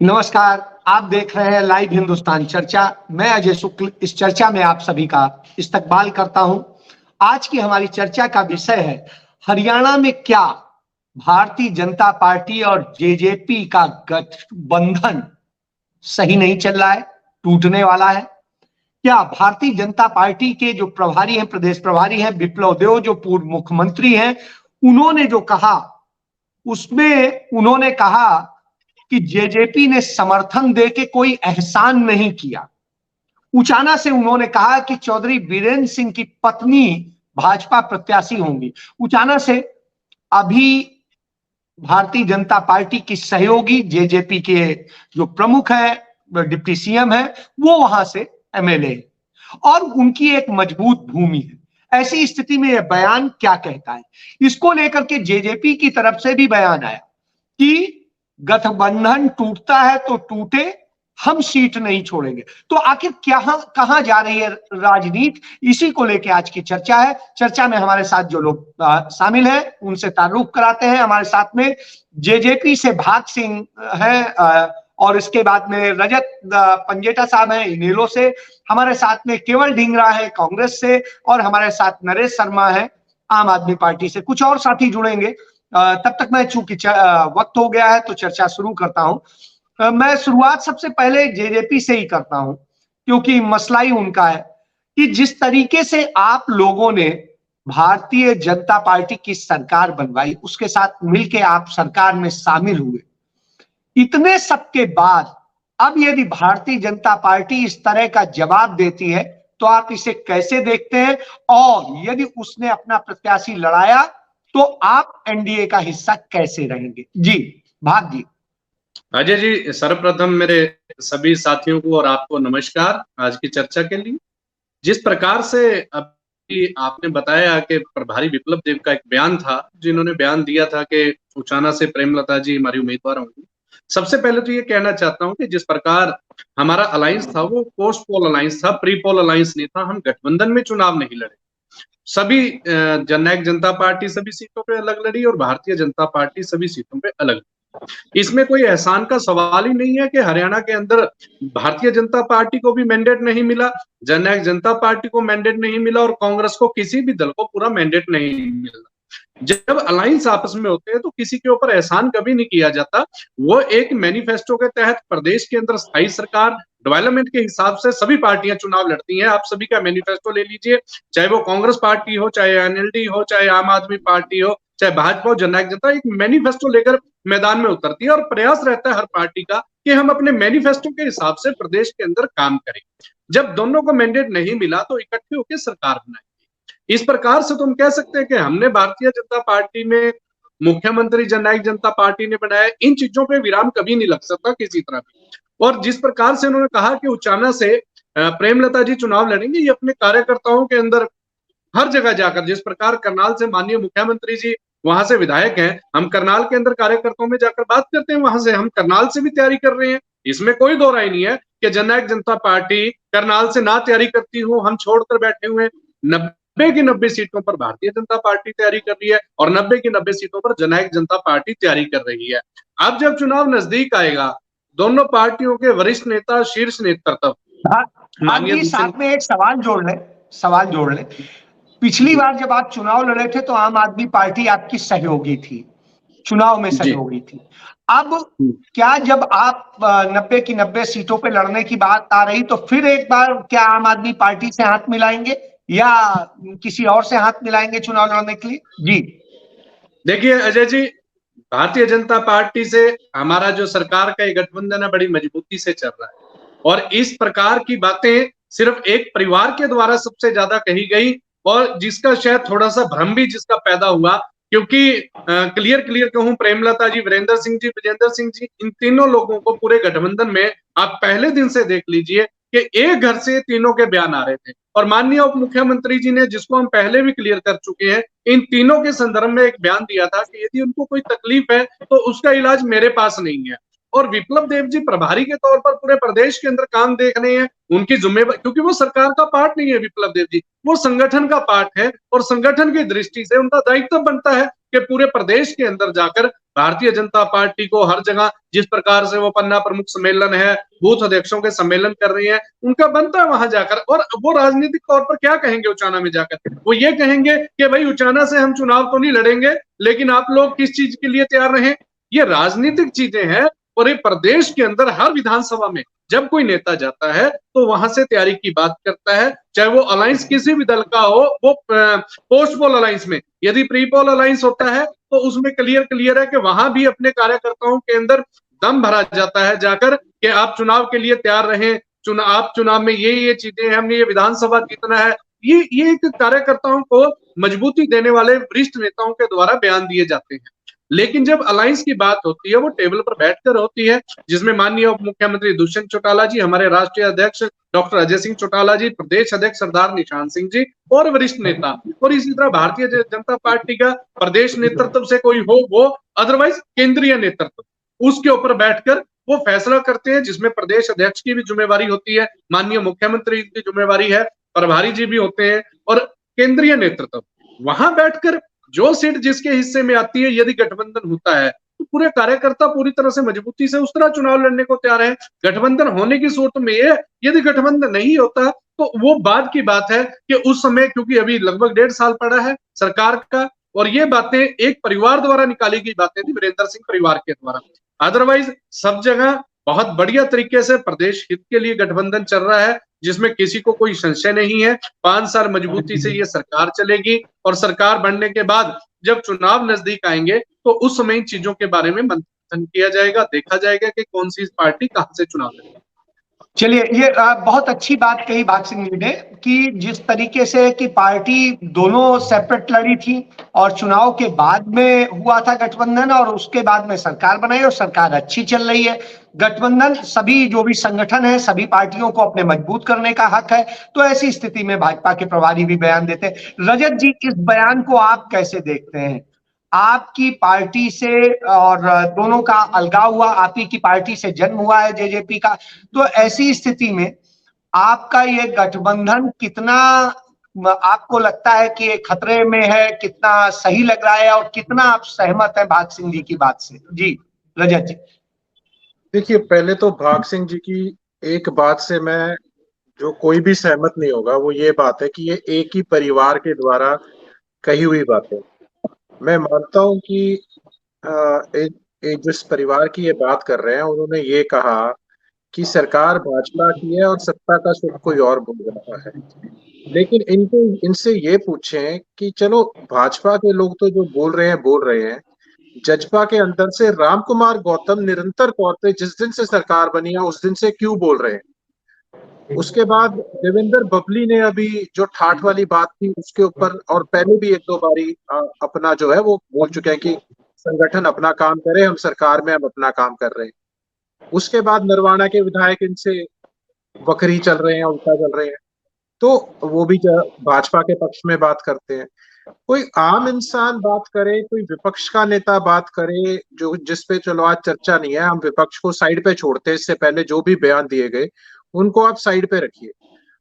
नमस्कार। आप देख रहे हैं लाइव हिंदुस्तान चर्चा। मैं अजय शुक्ल इस चर्चा में आप सभी का इस्तकबाल करता हूं। आज की हमारी चर्चा का विषय है हरियाणा में क्या भारतीय जनता पार्टी और जेजेपी का गठबंधन सही नहीं चल रहा है, टूटने वाला है। क्या भारतीय जनता पार्टी के जो प्रभारी हैं, प्रदेश प्रभारी हैं विप्लव देव, जो पूर्व मुख्यमंत्री हैं, उन्होंने जो कहा उसमें उन्होंने कहा कि जेजेपी ने समर्थन देके कोई एहसान नहीं किया। उचाना से उन्होंने कहा कि चौधरी बीरेंद्र सिंह की पत्नी भाजपा प्रत्याशी होंगी। उचाना से अभी भारतीय जनता पार्टी की सहयोगी जेजेपी के जो प्रमुख है, डिप्टी सीएम है, वो वहां से एमएलए और उनकी एक मजबूत भूमि है। ऐसी स्थिति में यह बयान क्या कहता है, इसको लेकर के जेजेपी की तरफ से भी बयान आया कि गठबंधन टूटता है तो टूटे, हम सीट नहीं छोड़ेंगे। तो आखिर क्या कहां जा रही है राजनीति, इसी को लेकर आज की चर्चा है। चर्चा में हमारे साथ जो लोग शामिल हैं उनसे तारुफ कराते हैं। हमारे साथ में जेजेपी से भाग सिंह है और इसके बाद में रजत पंजेटा साहब हैं इनेलो से। हमारे साथ में केवल ढींगरा है कांग्रेस से और हमारे साथ नरेश शर्मा है आम आदमी पार्टी से। कुछ और साथी जुड़ेंगे। तब तक मैं चूंकि वक्त हो गया है तो चर्चा शुरू करता हूं। मैं शुरुआत सबसे पहले जेजेपी से ही करता हूं क्योंकि मसला ही उनका है कि जिस तरीके से आप लोगों ने भारतीय जनता पार्टी की सरकार बनवाई, उसके साथ मिलकर आप सरकार में शामिल हुए, इतने सबके बाद अब यदि भारतीय जनता पार्टी इस तरह का जवाब देती है तो आप इसे कैसे देखते हैं, और यदि उसने अपना प्रत्याशी लड़ाया तो आप एनडीए का हिस्सा कैसे रहेंगे? जी भाग जी। अजय जी, सर्वप्रथम मेरे सभी साथियों को और आपको नमस्कार आज की चर्चा के लिए। जिस प्रकार से अभी आपने बताया कि प्रभारी विप्लव देव का एक बयान था, जिन्होंने बयान दिया था कि उचाना से प्रेमलता जी हमारी उम्मीदवार होंगी। सबसे पहले तो ये कहना चाहता हूं कि जिस प्रकार हमारा अलायंस था वो पोस्ट पोल अलायंस था, प्री पोल अलायंस नहीं था। हम गठबंधन में चुनाव नहीं लड़े। सभी जननायक जनता पार्टी सभी सीटों पे अलग लड़ी और भारतीय जनता पार्टी सभी सीटों पे अलग। इसमें कोई एहसान का सवाल ही नहीं है कि हरियाणा के अंदर भारतीय जनता पार्टी को भी मैंडेट नहीं मिला, जननायक जनता पार्टी को मैंडेट नहीं मिला और कांग्रेस को किसी भी दल को पूरा मैंडेट नहीं मिला। जब अलायंस आपस में होते हैं तो किसी के ऊपर एहसान कभी नहीं किया जाता। वो एक मैनिफेस्टो के तहत प्रदेश के अंदर स्थायी सरकार डेवलपमेंट के हिसाब से सभी पार्टियां चुनाव लड़ती हैं। आप सभी का मैनिफेस्टो ले लीजिए, चाहे वो कांग्रेस पार्टी हो, चाहे एनएलडी हो, चाहे आम आदमी पार्टी हो, चाहे भाजपा हो, जननायक जनता, एक मैनिफेस्टो लेकर मैदान में उतरती है और प्रयास रहता है हर पार्टी का कि हम अपने मैनिफेस्टो के हिसाब से प्रदेश के अंदर काम करें। जब दोनों को मैंडेट नहीं मिला तो इकट्ठे होकर सरकार बनाएंगे। इस प्रकार से तुम कह सकते हैं कि हमने भारतीय जनता पार्टी में मुख्यमंत्री जननायक जनता पार्टी ने बनाया, इन चीजों पे विराम कभी नहीं लग सकता किसी तरह भी। और जिस प्रकार से उन्होंने कहा कि उचाना से प्रेमलता जी चुनाव लड़ेंगे, ये अपने कार्यकर्ताओं के अंदर हर जगह जाकर, जिस प्रकार करनाल से माननीय मुख्यमंत्री जी वहां से विधायक हैं, हम करनाल के अंदर कार्यकर्ताओं में जाकर बात करते हैं, वहां से हम करनाल से भी तैयारी कर रहे हैं। इसमें कोई दो राय नहीं है कि जननायक जनता पार्टी करनाल से ना तैयारी करती हो, हम छोड़कर बैठे हुए। 90 की 90 सीटों पर भारतीय जनता पार्टी तैयारी कर रही है और 90 की 90 सीटों पर जननायक जनता पार्टी तैयारी कर रही है। अब जब चुनाव नजदीक आएगा, दोनों पार्टियों के वरिष्ठ नेता, शीर्ष नेतृत्व साथ में एक सवाल जोड़ ले। पिछली बार जब आप चुनाव लड़े थे तो आम आदमी पार्टी आपकी सहयोगी थी, चुनाव में सहयोगी थी। अब क्या जब आप 90 की 90 सीटों पे लड़ने की बात आ रही तो फिर एक बार क्या आम आदमी पार्टी से हाथ मिलाएंगे या किसी और से हाथ मिलाएंगे चुनाव लड़ने के लिए? जी देखिए अजय जी, भारतीय जनता पार्टी से हमारा जो सरकार का गठबंधन है बड़ी मजबूती से चल रहा है और इस प्रकार की बातें सिर्फ एक परिवार के द्वारा सबसे ज्यादा कही गई और जिसका शायद थोड़ा सा भ्रम भी जिसका पैदा हुआ, क्योंकि क्लियर कहूं, प्रेमलता जी, वीरेंद्र सिंह जी, विजेंद्र सिंह जी, इन तीनों लोगों को पूरे गठबंधन में आप पहले दिन से देख लीजिए कि एक घर से तीनों के बयान आ रहे थे और माननीय उप मुख्यमंत्री जी ने, जिसको हम पहले भी क्लियर कर चुके हैं, इन तीनों के संदर्भ में एक बयान दिया था कि यदि उनको कोई तकलीफ है तो उसका इलाज मेरे पास नहीं है। और विप्लव देव जी प्रभारी के तौर पर पूरे प्रदेश के अंदर काम देखने हैं, उनकी जिम्मेवारी, क्योंकि वो सरकार का पार्ट नहीं है विप्लव देव जी, वो संगठन का पार्ट है और संगठन की दृष्टि से उनका दायित्व बनता है कि पूरे प्रदेश के अंदर जाकर भारतीय जनता पार्टी को हर जगह जिस प्रकार से वो पन्ना प्रमुख सम्मेलन है, बूथ अध्यक्षों के सम्मेलन कर रही है, उनका बनता है वहां जाकर। और वो राजनीतिक तौर पर क्या कहेंगे उचाना में जाकर? वो ये कहेंगे कि भाई उचाना से हम चुनाव तो नहीं लड़ेंगे, लेकिन आप लोग किस चीज के लिए तैयार रहें। ये राजनीतिक चीजें हैं। और ये प्रदेश के अंदर हर विधानसभा में जब कोई नेता जाता है तो वहां से तैयारी की बात करता है, चाहे वो अलायंस किसी भी दल का हो। वो पोस्ट पोल अलायंस में, यदि प्री पोल अलायंस होता है तो उसमें क्लियर है कि वहां भी अपने कार्यकर्ताओं के अंदर दम भरा जाता है जाकर कि आप चुनाव के लिए तैयार रहें, आप चुनाव में ये चीजें, हमने ये विधानसभा जीतना है। ये एक कार्यकर्ताओं को मजबूती देने वाले वरिष्ठ नेताओं के द्वारा बयान दिए जाते हैं। लेकिन जब अलायंस की बात होती है, वो टेबल पर बैठकर होती है, जिसमें माननीय उप मुख्यमंत्री दुष्यंत चौटाला जी, हमारे राष्ट्रीय अध्यक्ष डॉक्टर अजय सिंह चौटाला जी, प्रदेश अध्यक्ष सरदार निशान सिंह जी और वरिष्ठ नेता, और इसी तरह भारतीय जनता पार्टी का प्रदेश नेतृत्व से कोई हो वो, अदरवाइज केंद्रीय नेतृत्व, उसके ऊपर बैठकर वो फैसला करते हैं, जिसमें प्रदेश अध्यक्ष की भी जिम्मेवारी होती है, माननीय मुख्यमंत्री की जिम्मेवारी है, प्रभारी जी भी होते हैं और केंद्रीय नेतृत्व। वहां बैठकर जो सीट जिसके हिस्से में आती है, यदि गठबंधन होता है तो पूरे कार्यकर्ता पूरी तरह से मजबूती से उस तरह चुनाव लड़ने को तैयार है। गठबंधन होने की सूरत में ये, यदि गठबंधन नहीं होता तो वो बाद की बात है कि उस समय, क्योंकि अभी लगभग 1.5 साल पड़ा है सरकार का, और ये बातें एक परिवार द्वारा निकाली गई बातें थी, वीरेंद्र सिंह परिवार के द्वारा। अदरवाइज सब जगह बहुत बढ़िया तरीके से प्रदेश हित के लिए गठबंधन चल रहा है, जिसमें किसी को कोई संशय नहीं है। 5 साल मजबूती से ये सरकार चलेगी, और सरकार बनने के बाद जब चुनाव नजदीक आएंगे तो उस समय इन चीजों के बारे में मंथन किया जाएगा, देखा जाएगा कि कौन सी पार्टी कहां से चुनाव लड़ेगी। चलिए, ये बहुत अच्छी बात कही भाग सिंह जी ने कि जिस तरीके से कि पार्टी दोनों सेपरेट लड़ी थी और चुनाव के बाद में हुआ था गठबंधन, और उसके बाद में सरकार बनाई और सरकार अच्छी चल रही है। गठबंधन, सभी जो भी संगठन है, सभी पार्टियों को अपने मजबूत करने का हक है। तो ऐसी स्थिति में भाजपा के प्रभारी भी बयान देते हैं। रजत जी, इस बयान को आप कैसे देखते हैं? आपकी पार्टी से और दोनों का अलगाव हुआ, आप ही की पार्टी से जन्म हुआ है जेजेपी का, तो ऐसी स्थिति में आपका ये गठबंधन कितना आपको लगता है कि ये खतरे में है, कितना सही लग रहा है, और कितना आप सहमत हैं भाग सिंह जी की बात से? जी रजत जी। देखिए, पहले तो भाग सिंह जी की एक बात से मैं, जो कोई भी सहमत नहीं होगा, वो ये बात है कि ये एक ही परिवार के द्वारा कही हुई बातें। मैं मानता हूं कि जिस परिवार की ये बात कर रहे हैं, उन्होंने ये कहा कि सरकार भाजपा की है और सत्ता का सुख कोई और बोल रहा है। लेकिन इनसे ये पूछें कि चलो, भाजपा के लोग तो जो बोल रहे हैं, जजपा के अंदर से राम कुमार गौतम निरंतर तौर पे जिस दिन से सरकार बनी है उस दिन से क्यों बोल रहे हैं? उसके बाद देवेंद्र बबली ने अभी जो ठाठ वाली बात थी उसके ऊपर, और पहले भी 1-2 बारी अपना जो है वो बोल चुके हैं कि संगठन अपना काम करे, हम सरकार में हम अपना काम कर रहे हैं। उसके बाद नरवाना के विधायक इनसे बकरी चल रहे हैं, उल्टा चल रहे हैं, तो वो भी भाजपा के पक्ष में बात करते हैं। कोई आम इंसान बात करे, कोई विपक्ष का नेता बात करे, जो जिस पे चलो आज चर्चा नहीं है, हम विपक्ष को साइड पे छोड़ते हैं। इससे पहले जो भी बयान दिए गए उनको आप साइड पे रखिए।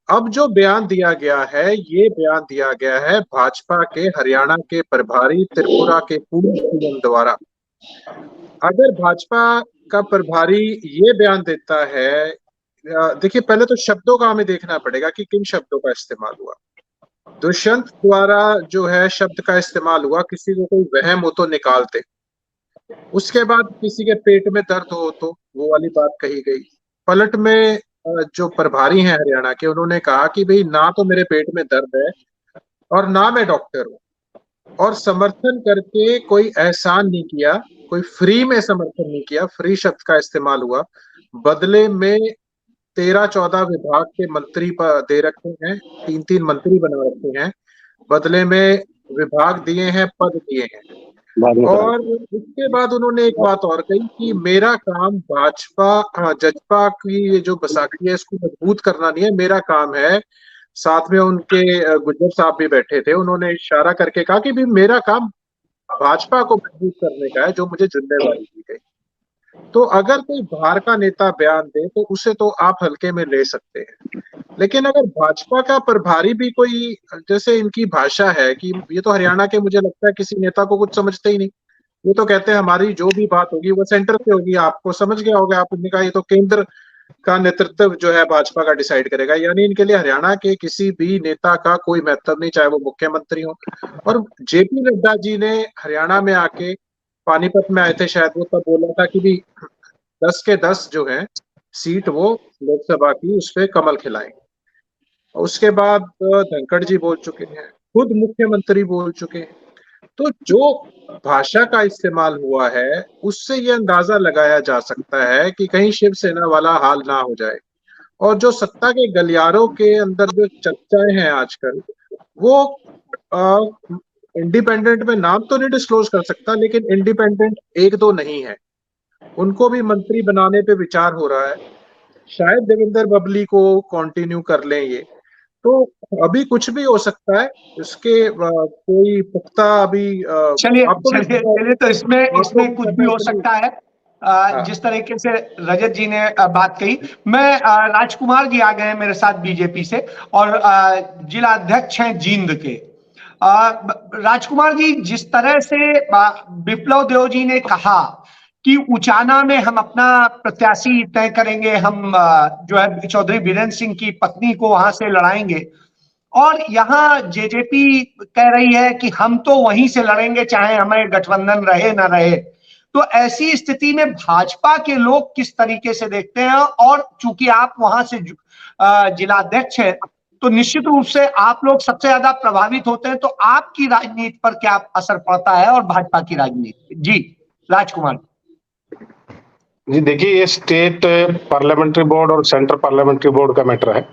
अब जो बयान दिया गया है, ये बयान दिया गया है भाजपा के हरियाणा के प्रभारी, त्रिपुरा के पूर्व सीएम द्वारा। अगर भाजपा का प्रभारी ये बयान देता है, देखिए पहले तो शब्दों का हमें देखना पड़ेगा कि किन शब्दों का इस्तेमाल हुआ। दुष्यंत द्वारा जो है शब्द का इस्तेमाल हुआ, किसी को कोई वहम हो तो निकालते। उसके बाद किसी के पेट में दर्द हो तो वो वाली बात कही गई। पलट में जो प्रभारी हैं हरियाणा के, उन्होंने कहा कि भाई ना तो मेरे पेट में दर्द है और ना मैं डॉक्टर हूँ, और समर्थन करके कोई एहसान नहीं किया, कोई फ्री में समर्थन नहीं किया। फ्री शब्द का इस्तेमाल हुआ। बदले में 13-14 विभाग के मंत्री दे रखे हैं, 3-3 मंत्री बना रखे हैं, बदले में विभाग दिए हैं, पद दिए हैं। और उसके बाद उन्होंने एक बात और कही कि मेरा काम भाजपा जजपा की ये जो बैसाखी है इसको मजबूत करना नहीं है, मेरा काम है। साथ में उनके गुज्जर साहब भी बैठे थे, उन्होंने इशारा करके कहा कि भी मेरा काम भाजपा को मजबूत करने का है, जो मुझे जिम्मेवारी दी गई। तो अगर कोई बाहर का नेता बयान दे तो उसे तो आप हल्के में ले सकते हैं, लेकिन अगर भाजपा का प्रभारी भी कोई, जैसे इनकी भाषा है कि ये तो हरियाणा के, मुझे लगता है किसी नेता को कुछ समझते ही नहीं, ये तो कहते हैं हमारी जो भी बात होगी वो सेंटर से होगी, आपको समझ गया होगा, आपने कहा ये तो केंद्र का नेतृत्व जो है भाजपा का डिसाइड करेगा, यानी इनके लिए हरियाणा के किसी भी नेता का कोई महत्व नहीं, चाहे वो मुख्यमंत्री हो। और जेपी नड्डा जी ने हरियाणा में आके, पानीपत में आए थे शायद, वो तब बोला था कि भी 10 के 10 जो है सीट वो लोकसभा की उस पर कमल खिलाएंगे। उसके बाद धनखड़ जी बोल चुके हैं, खुद मुख्यमंत्री बोल चुके हैं। तो जो भाषा का इस्तेमाल हुआ है उससे ये अंदाजा लगाया जा सकता है कि कहीं शिवसेना वाला हाल ना हो जाए। और जो सत्ता के गलियारों के अंदर जो चर्चाएं हैं आजकल, वो इंडिपेंडेंट में नाम तो नहीं डिस्क्लोज कर सकता, लेकिन इंडिपेंडेंट एक दो नहीं है, उनको भी मंत्री बनाने पे विचार हो रहा है। शायद देवेंद्र बबली को कंटिन्यू कर लें ये, तो अभी कुछ भी हो सकता है। इसके कोई पुख्ता अभी चलिए तो इसमें कुछ भी हो सकता है। जिस तरीके से रजत जी ने बात कही, मैं राजकुमार जी आ गए हैं मेरे साथ बीजेपी से, और जिला अध्यक्ष हैं जींद के। राजकुमार जी, जिस तरह से विप्लव देव जी ने कहा कि उचाना में हम अपना प्रत्याशी तय करेंगे, हम जो है चौधरी बीरेंद्र सिंह की पत्नी को वहां से लड़ाएंगे, और यहाँ जेजेपी कह रही है कि हम तो वहीं से लड़ेंगे चाहे हमें गठबंधन रहे ना रहे। तो ऐसी स्थिति में भाजपा के लोग किस तरीके से देखते हैं? और चूंकि आप वहां से जिलाध्यक्ष हैं, तो निश्चित रूप से आप लोग सबसे ज्यादा प्रभावित होते हैं, तो आपकी राजनीति पर क्या असर पड़ता है और भाजपा की राजनीति? जी राजकुमार जी, देखिए, ये स्टेट पार्लियामेंट्री बोर्ड और सेंट्रल पार्लियामेंट्री बोर्ड का मैटर है।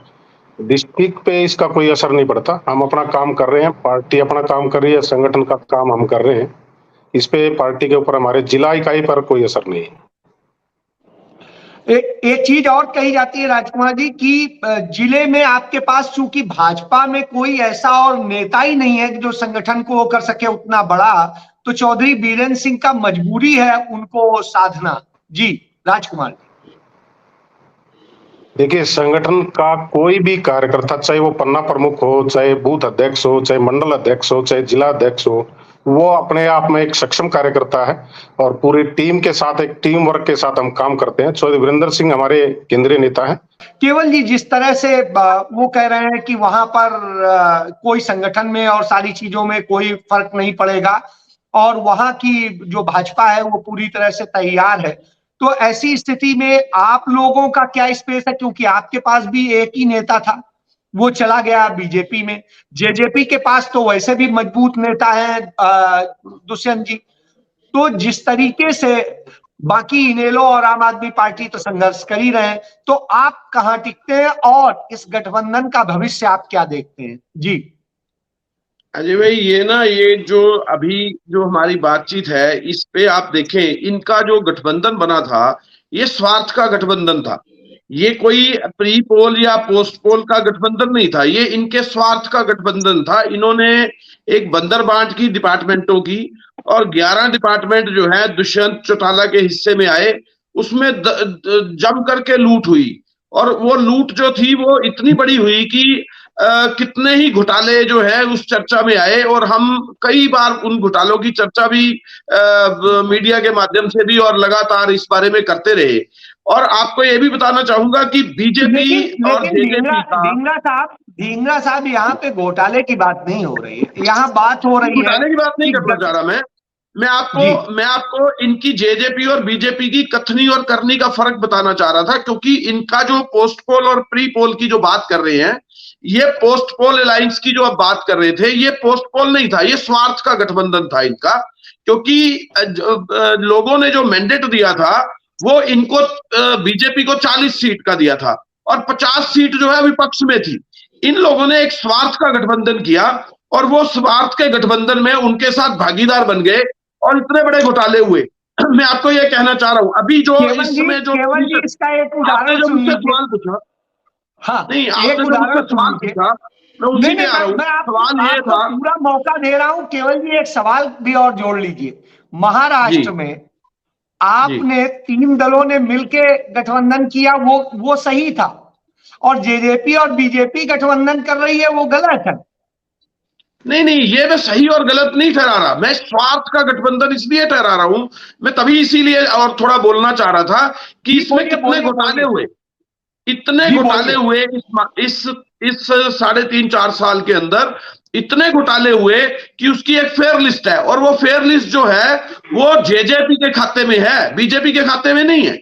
डिस्ट्रिक्ट पे इसका कोई असर नहीं पड़ता। हम अपना काम कर रहे हैं, पार्टी अपना काम कर रही है, संगठन का काम हम कर रहे हैं। इस पे पार्टी के ऊपर, हमारे जिला इकाई पर कोई असर नहीं है। एक चीज और कही जाती है राजकुमार जी कि जिले में आपके पास चूंकि भाजपा में कोई ऐसा और नेता ही नहीं है जो संगठन को कर सके उतना बड़ा, तो चौधरी बीरेंद्र सिंह का मजबूरी है उनको साधना। जी राजकुमार जी, देखिए, संगठन का कोई भी कार्यकर्ता, चाहे वो पन्ना प्रमुख हो, चाहे बूथ अध्यक्ष हो, चाहे मंडल अध्यक्ष हो, चाहे जिला अध्यक्ष हो, वो अपने आप में एक सक्षम कार्यकर्ता है और पूरी टीम के साथ, एक टीम वर्क के साथ हम काम करते हैं। चौधरी वीरेंद्र सिंह हमारे केंद्रीय नेता हैं। केवल जी, जिस तरह से वो कह रहे हैं कि वहां पर कोई संगठन में और सारी चीजों में कोई फर्क नहीं पड़ेगा, और वहां की जो भाजपा है वो पूरी तरह से तैयार है, तो ऐसी स्थिति में आप लोगों का क्या स्पेस है? क्योंकि आपके पास भी एक ही नेता था, वो चला गया बीजेपी में। जेजेपी के पास तो वैसे भी मजबूत नेता है दुष्यंत जी। तो जिस तरीके से बाकी इनेलो और आम आदमी पार्टी तो संघर्ष कर ही रहे हैं, तो आप कहां टिकते हैं और इस गठबंधन का भविष्य आप क्या देखते हैं? जी अजय भाई, ये जो अभी जो हमारी बातचीत है, इस पे आप देखें, इनका जो गठबंधन बना था ये स्वार्थ का गठबंधन था। ये कोई प्री पोल या पोस्ट पोल का गठबंधन नहीं था, ये इनके स्वार्थ का गठबंधन था। इन्होंने एक बंदर बांट की डिपार्टमेंटों की, और 11 डिपार्टमेंट जो है दुष्यंत चौटाला के हिस्से में आए, उसमें जम करके लूट हुई। और वो लूट जो थी वो इतनी बड़ी हुई कि कितने ही घोटाले जो है उस चर्चा में आए, और हम कई बार उन घोटालों की चर्चा भी मीडिया के माध्यम से भी और लगातार इस बारे में करते रहे। और आपको ये भी बताना चाहूंगा कि बीजेपी और ढींगरा साहब, यहाँ पे घोटाले की बात नहीं हो रही है, यहाँ बात हो रही है, घोटाले की बात नहीं करना चाह रहा मैं आपको इनकी जेजेपी और बीजेपी की कथनी और करनी का फर्क बताना चाह रहा था। क्योंकि इनका जो पोस्ट पोल और प्री पोल की जो बात कर रहे हैं, ये पोस्ट पोल अलायंस की जो अब बात कर रहे थे, ये पोस्ट पोल नहीं था, ये स्वार्थ का गठबंधन था इनका। क्योंकि लोगों ने जो मैंडेट दिया था वो इनको बीजेपी को 40 सीट का दिया था, और 50 सीट जो है विपक्ष में थी। इन लोगों ने एक स्वार्थ का गठबंधन किया, और वो स्वार्थ के गठबंधन में उनके साथ भागीदार बन गए, और इतने बड़े घोटाले हुए। मैं आपको ये कहना चाह रहा हूं, अभी जो इस समय जो इसका एक उदाहरण जो मुझसे सवाल पूछा, हाँ, नहीं, आपने जो मुझसे सवाल पूछा, मैं उसी में आ रहा हूं। सवाल ये था, पूरा मौका दे रहा हूं, केवल जी एक सवाल भी और जोड़ लीजिए। महाराष्ट्र में आपने 3 दलों ने मिलके गठबंधन किया, वो सही था, और जेजेपी और बीजेपी गठबंधन कर रही है, वो गलत है। नहीं, ये मैं सही और गलत नहीं ठहरा रहा, मैं स्वार्थ का गठबंधन इसलिए ठहरा रहा हूं, मैं तभी इसीलिए और थोड़ा बोलना चाह रहा था कि इसमें कितने घोटाले हुए, इतने घोटाले हुए इस 3.5-4 साल के अंदर, इतने घोटाले हुए कि उसकी एक फेयर लिस्ट है, और वो फेयर लिस्ट जो है वो जेजेपी के खाते में है, बीजेपी के खाते में नहीं है।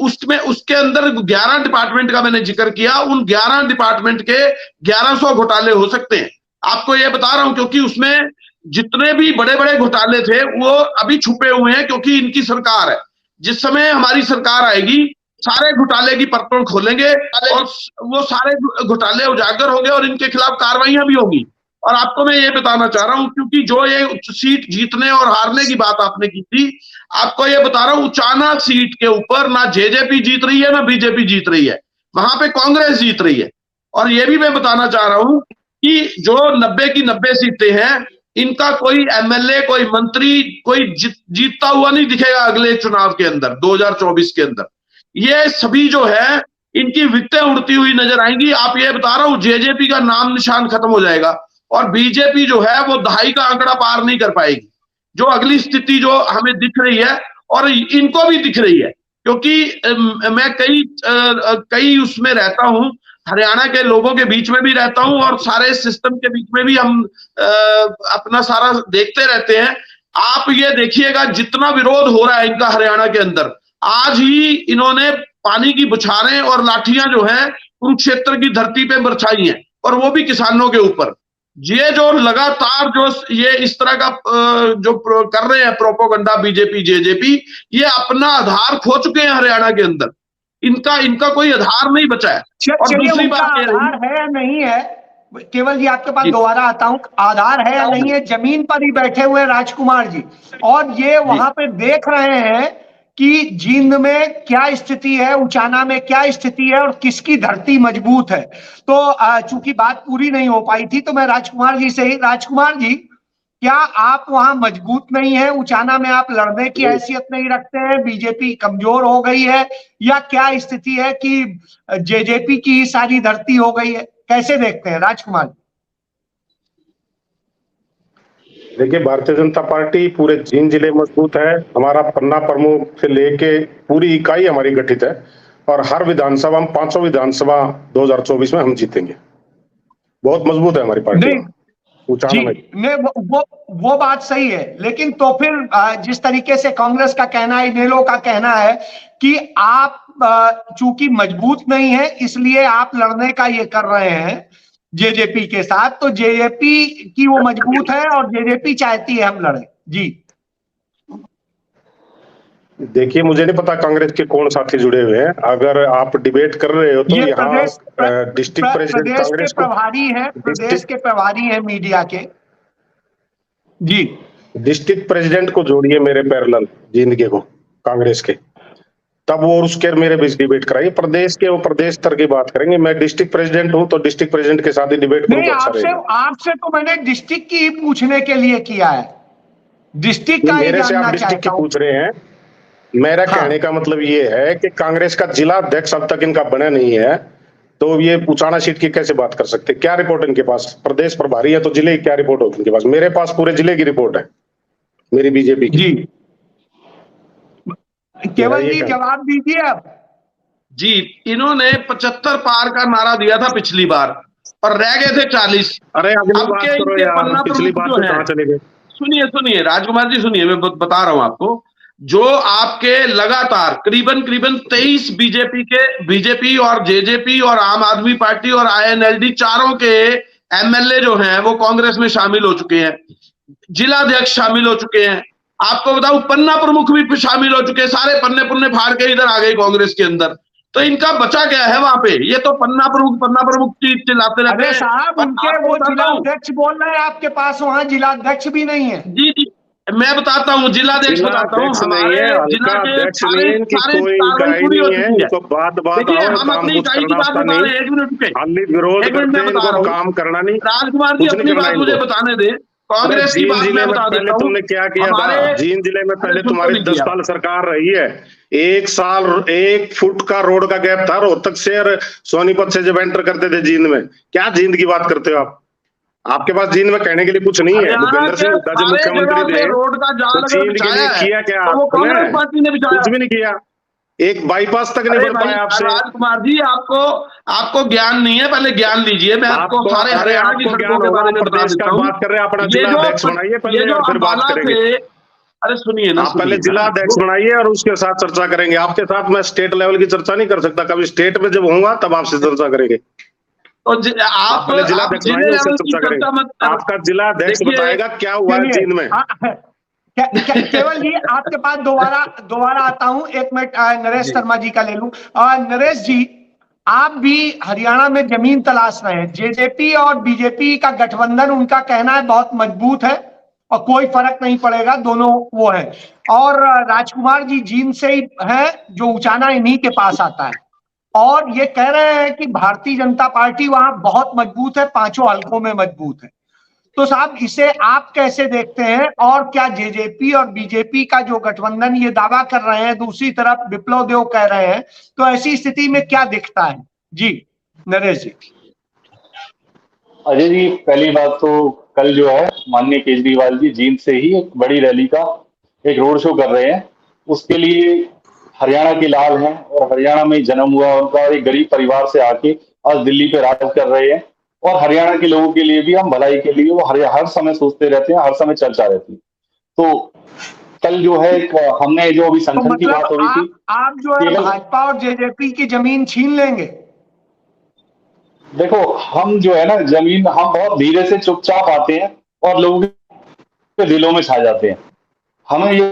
उसमें उसके अंदर 11 डिपार्टमेंट का मैंने जिक्र किया, उन 11 डिपार्टमेंट के 1100 घोटाले हो सकते हैं, आपको ये बता रहा हूं, क्योंकि उसमें जितने भी बड़े बड़े घोटाले थे वो अभी छुपे हुए हैं, क्योंकि इनकी सरकार है। जिस समय हमारी सरकार आएगी, सारे घोटाले की परतों खोलेंगे और वो सारे घोटाले उजागर होंगे और इनके खिलाफ कार्रवाइयां भी होंगी। और आपको मैं ये बताना चाह रहा हूं, क्योंकि जो ये सीट जीतने और हारने की बात आपने की थी, आपको ये बता रहा हूं, उचाना सीट के ऊपर ना जेजेपी जीत रही है ना बीजेपी जीत रही है, वहां पे कांग्रेस जीत रही है। और ये भी मैं बताना चाह रहा हूं कि जो 90 की 90 सीटें हैं, इनका कोई एमएलए, कोई मंत्री, कोई जीतता हुआ नहीं दिखेगा अगले चुनाव के अंदर, 2024 के अंदर। ये सभी जो है इनकी विकटें उड़ती हुई नजर आएंगी। आप ये बता रहा हूं, जेजेपी का नाम निशान खत्म हो जाएगा और बीजेपी जो है वो दहाई का आंकड़ा पार नहीं कर पाएगी। जो अगली स्थिति जो हमें दिख रही है और इनको भी दिख रही है, क्योंकि मैं कई उसमें रहता हूं, हरियाणा के लोगों के बीच में भी रहता हूं और सारे सिस्टम के बीच में भी हम अपना सारा देखते रहते हैं। आप ये देखिएगा, जितना विरोध हो रहा है इनका हरियाणा के अंदर, आज ही इन्होंने पानी की बौछारें और लाठियां जो है कुरुक्षेत्र की धरती पे बरछाई हैं, और वो भी किसानों के ऊपर। ये जो लगातार जो ये इस तरह का जो कर रहे हैं प्रोपोगंडा बीजेपी जेजेपी, ये अपना आधार खो चुके हैं हरियाणा के अंदर, इनका कोई आधार नहीं बचा है। और दूसरी बात आधार है या नहीं है, केवल जी आपके पास दोबारा आता हूं, आधार है या नहीं है, जमीन पर ही बैठे हुए राजकुमार जी, और ये वहां पे देख रहे हैं कि जींद में क्या स्थिति है, उचाना में क्या स्थिति है और किसकी धरती मजबूत है। तो चूंकि बात पूरी नहीं हो पाई थी, तो मैं राजकुमार जी से ही, राजकुमार जी, क्या आप वहां मजबूत नहीं है, उचाना में आप लड़ने की हैसियत नहीं रखते हैं, बीजेपी कमजोर हो गई है, या क्या स्थिति है कि जेजेपी की ही सारी धरती हो गई है, कैसे देखते हैं राजकुमार? देखिए, भारतीय जनता पार्टी पूरे जींद जिले मजबूत है। हमारा पन्ना प्रमुख से लेके पूरी इकाई हमारी गठित है और हर विधानसभा, हम 500 विधानसभा 2024 में हम जीतेंगे। बहुत मजबूत है हमारी पार्टी उचाना में। वो बात सही है, लेकिन तो फिर जिस तरीके से कांग्रेस का कहना है, इनेलो का कहना है कि आप चूंकि मजबूत नहीं है इसलिए आप लड़ने का ये कर रहे हैं जेजेपी के साथ, तो जेजेपी की वो मजबूत है और जेजेपी चाहती है हम लड़े। जी देखिए, मुझे नहीं पता कांग्रेस के कौन साथी जुड़े हुए हैं। अगर आप डिबेट कर रहे हो तो यहाँ डिस्ट्रिक्ट प्रेसिडेंट कांग्रेस प्रभारी है, प्रदेश के प्रभारी है मीडिया के। जी, डिस्ट्रिक्ट प्रेसिडेंट को जोड़िए मेरे पैरेलल जींद के को कांग्रेस के, तब वो उसके मेरे बीच डिबेट कराइए। प्रदेश के वो प्रदेश स्तर की बात करेंगे। मैं डिस्ट्रिक्ट प्रेसिडेंट हूं तो डिस्ट्रिक्ट प्रेसिडेंट के साथ ही डिबेट करूंगा। आपसे तो मैंने डिस्ट्रिक्ट की पूछने के लिए किया है, डिस्ट्रिक्ट का मेरे से आप डिस्ट्रिक्ट की पूछ रहे हैं। मेरा कहने का मतलब ये है कि कांग्रेस का जिला अध्यक्ष अब तक इनका बना नहीं है, तो ये उचाना सीट की कैसे बात कर सकते? क्या रिपोर्ट इनके पास? प्रदेश प्रभारी है तो जिले की क्या रिपोर्ट होगी इनके पास? मेरे पास पूरे जिले की रिपोर्ट है, मेरी बीजेपी की। जी केवल जी जवाब दीजिए अब। जी, इन्होंने 75 पार का नारा दिया था पिछली बार और रह गए थे 40। अरे अब के इनके पन्ना पिछली बार तो कहां चले गए? सुनिए राजकुमार जी, सुनिए, मैं बता रहा हूं आपको। जो आपके लगातार करीबन 23 बीजेपी और जेजेपी और आम आदमी पार्टी और आईएनएलडी चारों के एमएलए जो हैं वो कांग्रेस में शामिल हो चुके हैं, जिलाध्यक्ष शामिल हो चुके हैं। आपको बताऊं, पन्ना प्रमुख भी शामिल हो चुके हैं, सारे पन्ने पुन्ने फाड़ के इधर आ गए कांग्रेस के अंदर। तो इनका बचा क्या है वहां पे? ये तो पन्ना प्रमुख चिल्लाते रहते हैं साहब। उनके वो जिलाध्यक्ष बोल रहे हैं, आपके पास वहां जिलाध्यक्ष भी नहीं है। जी, मैं बताता हूँ, जिलाध्यक्ष बताता हूँ, हमारे जिला के सारी कार्रवाई पूरी हो चुकी है। देखिए, हम अपनी इकाई की बात बता रहे हैं। 1 मिनट रुके, काम करना नहीं। राजकुमार जी अपनी बात मुझे बताने दे। कांग्रेस की बात मैं बता देता हूं। तुमने क्या किया था जींद जिले में? पहले तुम्हारी 10 साल सरकार रही है, 1 साल 1 फुट का रोड का गैप था रोहतक से और सोनीपत से जब एंटर करते थे जींद में। क्या जींद की बात करते हो आप? आपके पास जींद में कहने के लिए कुछ नहीं है। हरियाणा भूपेंद्र सिंह के हुड्डा जो सारे मुख्यमंत्री जगह पे थे रोड का तो जाल अगर जींद के लिए बिछाया है किया क्या तो वो आपने? कांग्रेस पार्टी ने कुछ बिछाया। भी नहीं किया, एक बाईपास तक नहीं अरे बन भाई पाया आपसे। राजकुमार जी, आपको ज्ञान नहीं है, पहले ज्ञान लीजिए। मैं आपको सारे अरे हरियाणा की आपको सड़कों ज्ञान के होगा, बारे में आप बता प्रदेश का देता हूँ। बात कर रहे हैं, अपना ये जिला जो अध्यक्ष बनाइए ये पहले जो और फिर बात अम्बाला करेंगे। से, अरे सुनिए ना, आप पहले सुनिए जिला ना। अध्यक्ष बनाइए और उसके साथ चर्चा करेंगे। आपके साथ मैं स्टेट लेवल की चर्चा नहीं कर सकता, कभी स्टेट में जब होऊंगा तब आपसे चर्चा करेंगे। तो आप पहले जिला आप अध्यक्ष जिले बनाइए, उससे लेवल की चर्चा चर्चा मत करेंगे। आपका जिला अध्यक्ष देखिए, बताएगा क्या हुआ है जींद में। केवल जी आपके पास दोबारा आता हूं, एक मिनट नरेश शर्मा जी का ले लूं। नरेश जी, आप भी हरियाणा में जमीन तलाश रहे हैं। जेजेपी और बीजेपी का गठबंधन, उनका कहना है बहुत मजबूत है और कोई फर्क नहीं पड़ेगा, दोनों वो है। और राजकुमार जी जींद से ही है, जो उचाना इन्हीं के पास आता है, और ये कह रहे हैं कि भारतीय जनता पार्टी वहां बहुत मजबूत है, 5 हलकों में मजबूत है। तो साहब, इसे आप कैसे देखते हैं? और क्या जेजेपी और बीजेपी का जो गठबंधन ये दावा कर रहे हैं, दूसरी तरफ विप्लव देव कह रहे हैं, तो ऐसी स्थिति में क्या दिखता है? जी नरेश जी। अजय जी, पहली बात तो कल जो है माननीय केजरीवाल जी जींद से ही एक बड़ी रैली का एक रोड शो कर रहे हैं। उसके लिए हरियाणा के लाल हैं और हरियाणा में जन्म हुआ उनका एक गरीब परिवार से आके आज दिल्ली पे राज कर रहे हैं। और हरियाणा के लोगों के लिए भी, हम भलाई के लिए वो हर समय सोचते रहते हैं, हर समय चर्चा रहती है। तो कल जो है हमने जो अभी तो संगठन की बात हो रही थी, आप जो है भाजपा और जेजेपी की जमीन छीन लेंगे? देखो हम जो है ना जमीन, हम बहुत धीरे से चुपचाप आते हैं और लोगों के दिलों में छा जाते हैं। हमें ये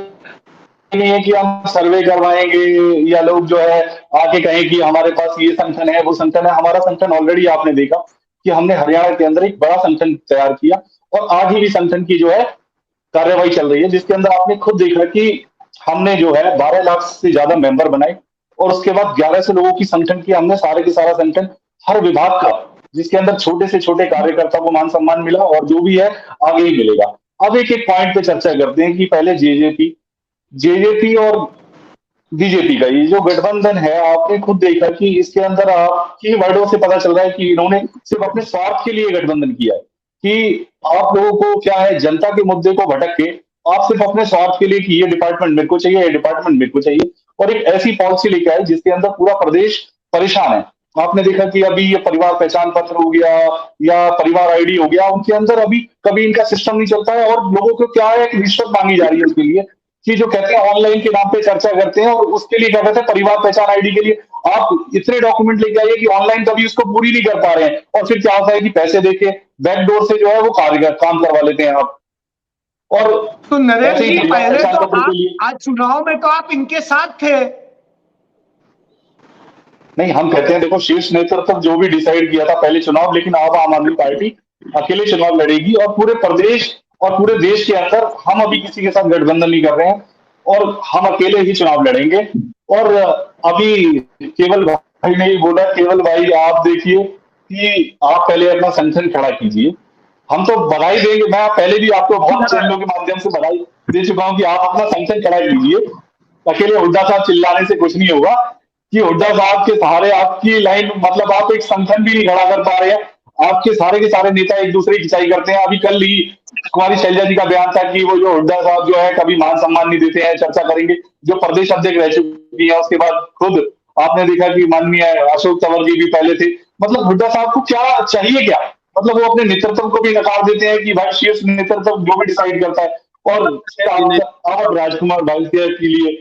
नहीं है कि हम सर्वे करवाएंगे या लोग जो है आके कहें कि हमारे पास ये संगठन है, वो संगठन है। हमारा संगठन ऑलरेडी आपने देखा कि हमने हरियाणा के अंदर एक बड़ा संगठन तैयार किया और आगे भी संगठन की जो है कार्यवाही चल रही है, जिसके अंदर आपने खुद देखा कि हमने जो है 12 लाख से ज्यादा मेंबर बनाए और उसके बाद 1100 लोगों की संगठन की हमने सारे के सारा संगठन हर विभाग का, जिसके अंदर छोटे से छोटे कार्यकर्ता को मान सम्मान मिला और जो भी है आगे ही मिलेगा। अब एक एक पॉइंट पे चर्चा करते हैं कि पहले जेजेपी और बीजेपी का ये जो गठबंधन है, आपने खुद देखा कि इसके अंदर आपकी वर्डों से पता चल रहा है कि इन्होंने सिर्फ अपने स्वार्थ के लिए गठबंधन किया है। कि आप लोगों को क्या है, जनता के मुद्दे को भटक के आप सिर्फ अपने स्वार्थ के लिए कि ये डिपार्टमेंट मेरे को चाहिए, ये डिपार्टमेंट मेरे को चाहिए, और एक ऐसी पॉलिसी लेके आए जिसके अंदर पूरा प्रदेश परेशान है। आपने देखा कि अभी ये परिवार पहचान पत्र हो गया या परिवार आईडी हो गया, उनके अंदर अभी कभी इनका सिस्टम नहीं चलता है और लोगों को क्या है, रिश्वत मांगी जा रही है उसके लिए, कि जो कहते हैं ऑनलाइन के नाम पे चर्चा करते हैं और उसके लिए क्या कहते हैं परिवार पहचान आईडी के लिए आप इतने डॉक्यूमेंट लेके आइए कि ऑनलाइन कभी उसको पूरी नहीं कर पा रहे हैं, और फिर क्या होता है कि पैसे देके बैकडोर से जो है वो काम करवा लेते हैं आप। और तो नरेश जी, पहले तो आप आज चुनाव में तो आप इनके साथ थे। नहीं, हम कहते हैं देखो शीर्ष नेतृत्व जो भी डिसाइड किया था पहले चुनाव, लेकिन अब आम आदमी पार्टी अकेले चुनाव लड़ेगी और पूरे प्रदेश और पूरे देश के अंदर हम अभी किसी के साथ गठबंधन नहीं कर रहे हैं और हम अकेले ही चुनाव लड़ेंगे। और अभी केवल भाई ने ही बोला, केवल भाई आप देखिए कि आप पहले अपना संगठन खड़ा कीजिए, हम तो बधाई देंगे। मैं पहले भी आपको बहुत चैनलों के माध्यम से बधाई दे चुका हूं कि आप अपना संगठन खड़ा कीजिए। अकेले हुड्डा साहब चिल्लाने से कुछ नहीं होगा कि हुड्डा साहब के सहारे आपकी लाइन, मतलब आप एक संगठन भी नहीं खड़ा कर पा रहे हैं, आपके सारे के सारे नेता एक दूसरे की खिंचाई करते हैं। अभी कल ही कुमारी शैलजा जी का बयान था कि वो जो हुड्डा साहब जो है कभी मान सम्मान नहीं देते हैं, चर्चा करेंगे, जो प्रदेश अध्यक्ष रह चुकी है। उसके बाद खुद आपने देखा कि माननीय अशोक तंवर जी भी पहले थे। मतलब हुड्डा साहब को क्या चाहिए, क्या मतलब वो अपने नेतृत्व को भी नकार देते हैं कि भाई शीर्ष नेतृत्व जो भी डिसाइड करता है। और राजकुमार भाई के लिए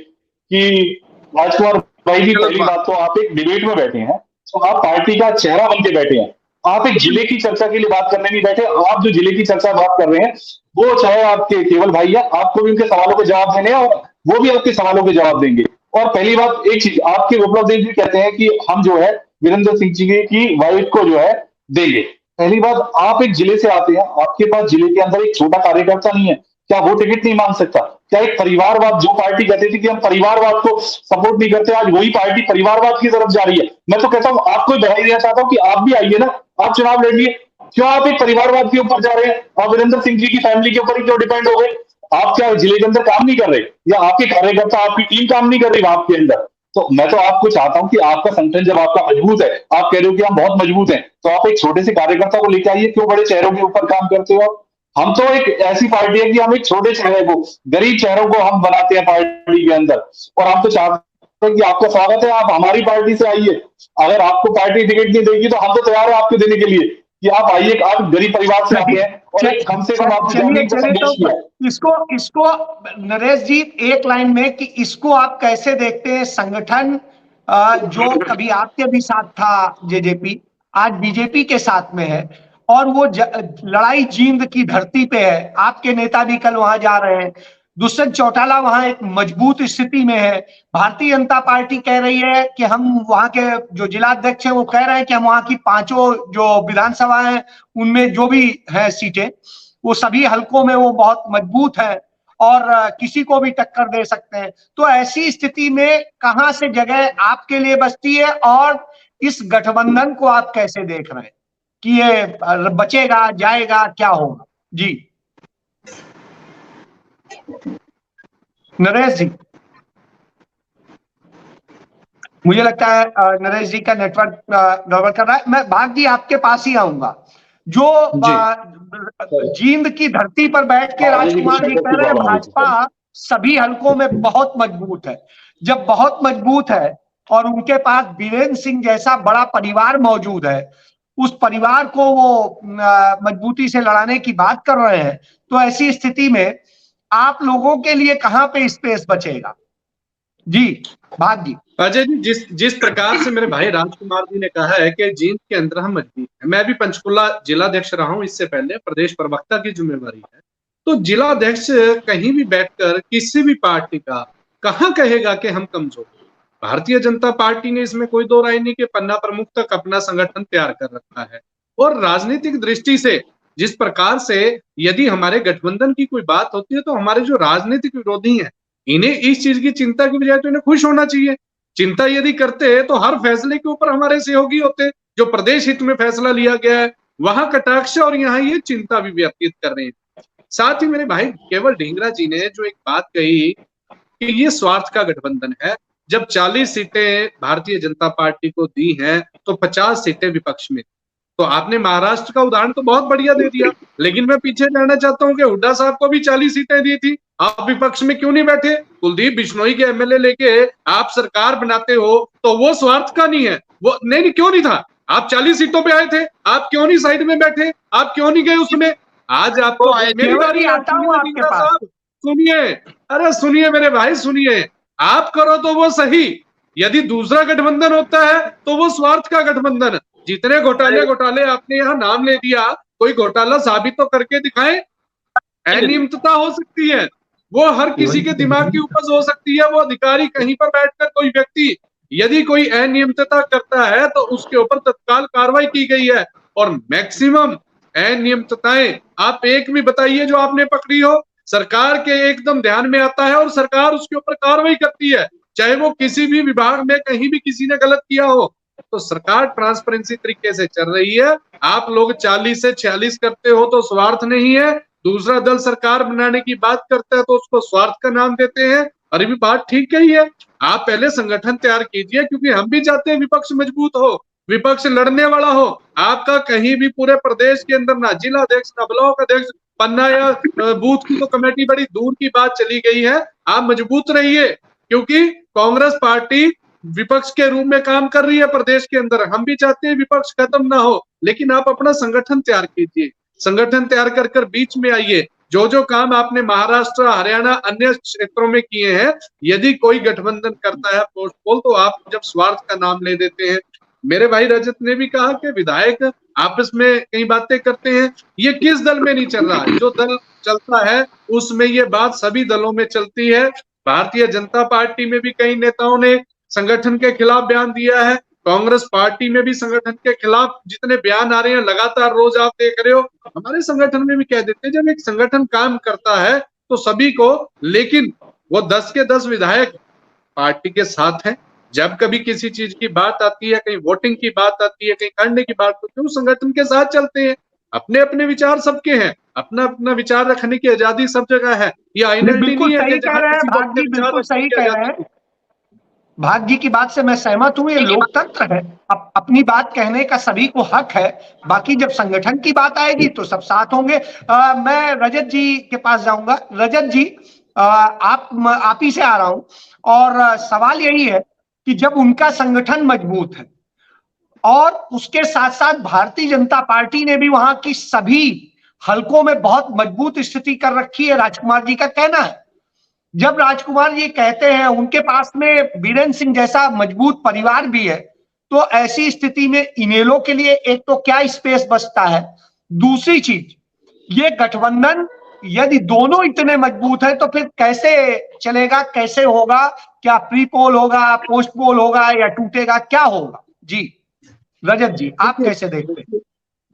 कि राजकुमार भाई की पहली बात तो आप एक डिबेट में बैठे हैं, तो आप पार्टी का चेहरा बन के बैठे हैं, आप एक जिले की चर्चा के लिए बात करने नहीं बैठे। आप जो जिले की चर्चा बात कर रहे हैं वो चाहे आपके केवल भाई है, आपको भी उनके सवालों के जवाब देने हैं और वो भी आपके सवालों के जवाब देंगे। और पहली बात एक चीज, आपके विप्लव देव जी कहते हैं कि हम जो है वीरेंद्र सिंह जी की वाइफ को जो है देंगे। पहली बात, आप एक जिले से आते हैं, आपके पास जिले के अंदर एक छोटा कार्यकर्ता नहीं है, क्या वो टिकट नहीं मांग सकता? क्या एक परिवारवाद, जो पार्टी कहती थी कि हम परिवारवाद को सपोर्ट नहीं करते, आज वही पार्टी परिवारवाद की तरफ जा रही है। मैं तो कहता हूं, आपको बधाई देना चाहता हूं कि आप भी आइए ना, आप चुनाव लड़िए। क्यों आप एक परिवारवाद के ऊपर जा रहे हैं? आप वीरेंद्र सिंह जी की फैमिली के ऊपर ही क्यों डिपेंड हो गए? आप क्या जिले के अंदर काम नहीं कर रहे, या आपके कार्यकर्ता, आपकी टीम काम नहीं कर रही वहां के अंदर? तो मैं तो आपको चाहता हूं कि आपका संगठन जब आपका मजबूत है, आप कह रहे हो कि हम बहुत मजबूत हैं, तो आप एक छोटे से कार्यकर्ता को लेकर आइए, क्यों बड़े चेहरों के ऊपर काम करते हो? हम तो एक ऐसी पार्टी है कि हम एक छोटे चेहरे को, गरीब चेहरों को हम बनाते हैं पार्टी के अंदर, और हम तो चाहते हैं कि आपका स्वागत है, आप हमारी पार्टी से आइए। अगर आपको पार्टी टिकट नहीं देगी तो हम तो तैयार है आपको देने के लिए कि आप आइए, आप गरीब परिवार से आते हैं और कम से कम आपको चलिए जागरूक संदेश किया। इसको नरेश जी एक लाइन में कि इसको आप कैसे देखते हैं? संगठन जो कभी आपके भी साथ था जेजेपी, आज बीजेपी के साथ में है और वो लड़ाई जींद की धरती पे है। आपके नेता भी कल वहां जा रहे हैं, दुष्यंत चौटाला वहां एक मजबूत स्थिति में है। भारतीय जनता पार्टी कह रही है कि हम वहां के जो जिलाध्यक्ष हैं वो कह रहे हैं कि हम वहां की 5 जो विधानसभा है उनमें जो भी है सीटें, वो सभी हलकों में वो बहुत मजबूत है और किसी को भी टक्कर दे सकते हैं। तो ऐसी स्थिति में कहां से जगह आपके लिए बचती है और इस गठबंधन को आप कैसे देख रहे हैं कि ये बचेगा, जाएगा, क्या होगा? जी नरेश जी, मुझे लगता है नरेश जी का नेटवर्क गड़बड़ कर रहा है। मैं भाग जी आपके पास ही आऊंगा। जो जींद की धरती पर बैठ के राजकुमार जी कह रहे हैं भाजपा सभी हलकों में बहुत मजबूत है। जब बहुत मजबूत है और उनके पास बीरेंद्र सिंह जैसा बड़ा परिवार मौजूद है, उस परिवार को वो मजबूती से लड़ाने की बात कर रहे हैं, तो ऐसी स्थिति में आप लोगों के लिए कहां पे स्पेस बचेगा? जी भाग जी। अजय जी, जिस प्रकार से मेरे भाई राजकुमार जी ने कहा है कि जींद के अंदर हम मजबूत हैं, मैं भी पंचकुला जिलाध्यक्ष रहा हूं, इससे पहले प्रदेश प्रवक्ता की जिम्मेवारी है। तो जिलाध्यक्ष कहीं भी बैठकर किसी भी पार्टी का कहां कहेगा कि हम कमजोर? भारतीय जनता पार्टी ने इसमें कोई दो राय नहीं कि पन्ना प्रमुख तक अपना संगठन तैयार कर रखा है। और राजनीतिक दृष्टि से जिस प्रकार से यदि हमारे गठबंधन की कोई बात होती है तो हमारे जो राजनीतिक विरोधी हैं, इन्हें इस चीज की चिंता की बजाय तो इन्हें खुश होना चाहिए। चिंता यदि करते तो हर फैसले के ऊपर हमारे सहयोगी होते। जो प्रदेश हित में फैसला लिया गया है वहां कटाक्ष और यहाँ ये चिंता भी व्यतीत कर रहे हैं। साथ ही मेरे भाई केवल ढींगरा जी ने जो एक बात कही कि ये स्वार्थ का गठबंधन है। जब 40 सीटें भारतीय जनता पार्टी को दी हैं तो 50 सीटें विपक्ष में। तो आपने महाराष्ट्र का उदाहरण तो बहुत बढ़िया दे दिया, लेकिन मैं पीछे जाना चाहता हूं कि हुड्डा साहब को भी 40 सीटें दी थी, आप विपक्ष में क्यों नहीं बैठे? कुलदीप बिश्नोई के एमएलए लेके आप सरकार बनाते हो तो वो स्वार्थ का नहीं है, वो नहीं क्यों नहीं था? आप 40 सीटों पे आए थे, आप क्यों नहीं साइड में बैठे? आप क्यों नहीं गए उसमें? आज आपको मेरी बारी आता हूं आपके पास। सुनिए, अरे सुनिए मेरे भाई, सुनिए, आप करो तो वो सही, यदि दूसरा गठबंधन होता है तो वो स्वार्थ का गठबंधन। जितने घोटाले आपने यहाँ नाम ले दिया, कोई घोटाला साबित तो करके दिखाएं। अनियमितता हो सकती है, वो हर किसी के दिमाग की उपज हो सकती है। वो अधिकारी कहीं पर बैठकर कोई व्यक्ति यदि कोई अनियमितता करता है तो उसके ऊपर तत्काल कार्रवाई की गई है। और मैक्सिमम अनियमितताएं आप एक भी बताइए जो आपने पकड़ी हो, सरकार के एकदम ध्यान में आता है और सरकार उसके ऊपर कार्रवाई करती है, चाहे वो किसी भी विभाग में कहीं भी किसी ने गलत किया हो। तो सरकार ट्रांसपेरेंसी तरीके से चल रही है। आप लोग 40 से 46 करते हो तो स्वार्थ नहीं है, दूसरा दल सरकार बनाने की बात करता है तो उसको स्वार्थ का नाम देते हैं। अरे भी बात ठीक ही है, आप पहले संगठन तैयार कीजिए, क्योंकि हम भी चाहते हैं विपक्ष मजबूत हो, विपक्ष लड़ने वाला हो। आपका कहीं भी पूरे प्रदेश के अंदर ना जिला अध्यक्ष ना ब्लॉक अध्यक्ष, पन्ना या बूथ की तो कमेटी बड़ी दूर की बात चली गई है। आप मजबूत रहिए, क्योंकि कांग्रेस पार्टी विपक्ष के रूप में काम कर रही है प्रदेश के अंदर। हम भी चाहते हैं विपक्ष खत्म ना हो, लेकिन आप अपना संगठन तैयार कीजिए, संगठन तैयार कर बीच में आइए। जो जो काम आपने महाराष्ट्र, हरियाणा, अन्य क्षेत्रों में किए हैं, यदि कोई गठबंधन करता है पोस्ट पोल, तो आप जब स्वार्थ का नाम ले देते हैं। मेरे भाई रजत ने भी कहा कि विधायक आपस में कई बातें करते हैं, ये किस दल में नहीं चल रहा? जो दल चलता है उसमें ये बात सभी दलों में चलती है। भारतीय जनता पार्टी में भी कई नेताओं ने संगठन के खिलाफ बयान दिया है, कांग्रेस पार्टी में भी संगठन के खिलाफ जितने बयान आ रहे हैं लगातार रोज आप देख रहे हो। हमारे संगठन में भी कह देते हैं जब एक संगठन काम करता है तो सभी को, लेकिन वो 10 के 10 विधायक पार्टी के साथ हैं। जब कभी किसी चीज की बात आती है, कहीं वोटिंग की बात आती है, कहीं करने की बात होती है, वो संगठन के साथ चलते हैं। अपने अपने विचार सबके हैं, अपना अपना विचार रखने की आजादी सब जगह है। ये आइडेंटिटी नहीं है कि बिल्कुल सही कह रहे हैं। भाग जी की बात से मैं सहमत हूं, ये लोकतंत्र है, अपनी बात कहने का सभी को हक है। बाकी जब संगठन की बात आएगी तो सब साथ होंगे। मैं रजत जी के पास जाऊंगा। रजत जी, आप ही से आ रहा हूं, और सवाल यही है कि जब उनका संगठन मजबूत है और उसके साथ साथ भारतीय जनता पार्टी ने भी वहां की सभी हलकों में बहुत मजबूत स्थिति कर रखी है, राजकुमार जी का कहना है, जब राजकुमार जी कहते हैं उनके पास में बीरेन सिंह जैसा मजबूत परिवार भी है, तो ऐसी स्थिति में इनेलो के लिए एक तो क्या स्पेस बचता है, दूसरी चीज ये गठबंधन यदि दोनों इतने मजबूत है तो फिर कैसे चलेगा, कैसे होगा, क्या प्री पोल होगा, पोस्ट पोल होगा, या टूटेगा, क्या होगा? जी रजत जी, आप कैसे देखते हैं?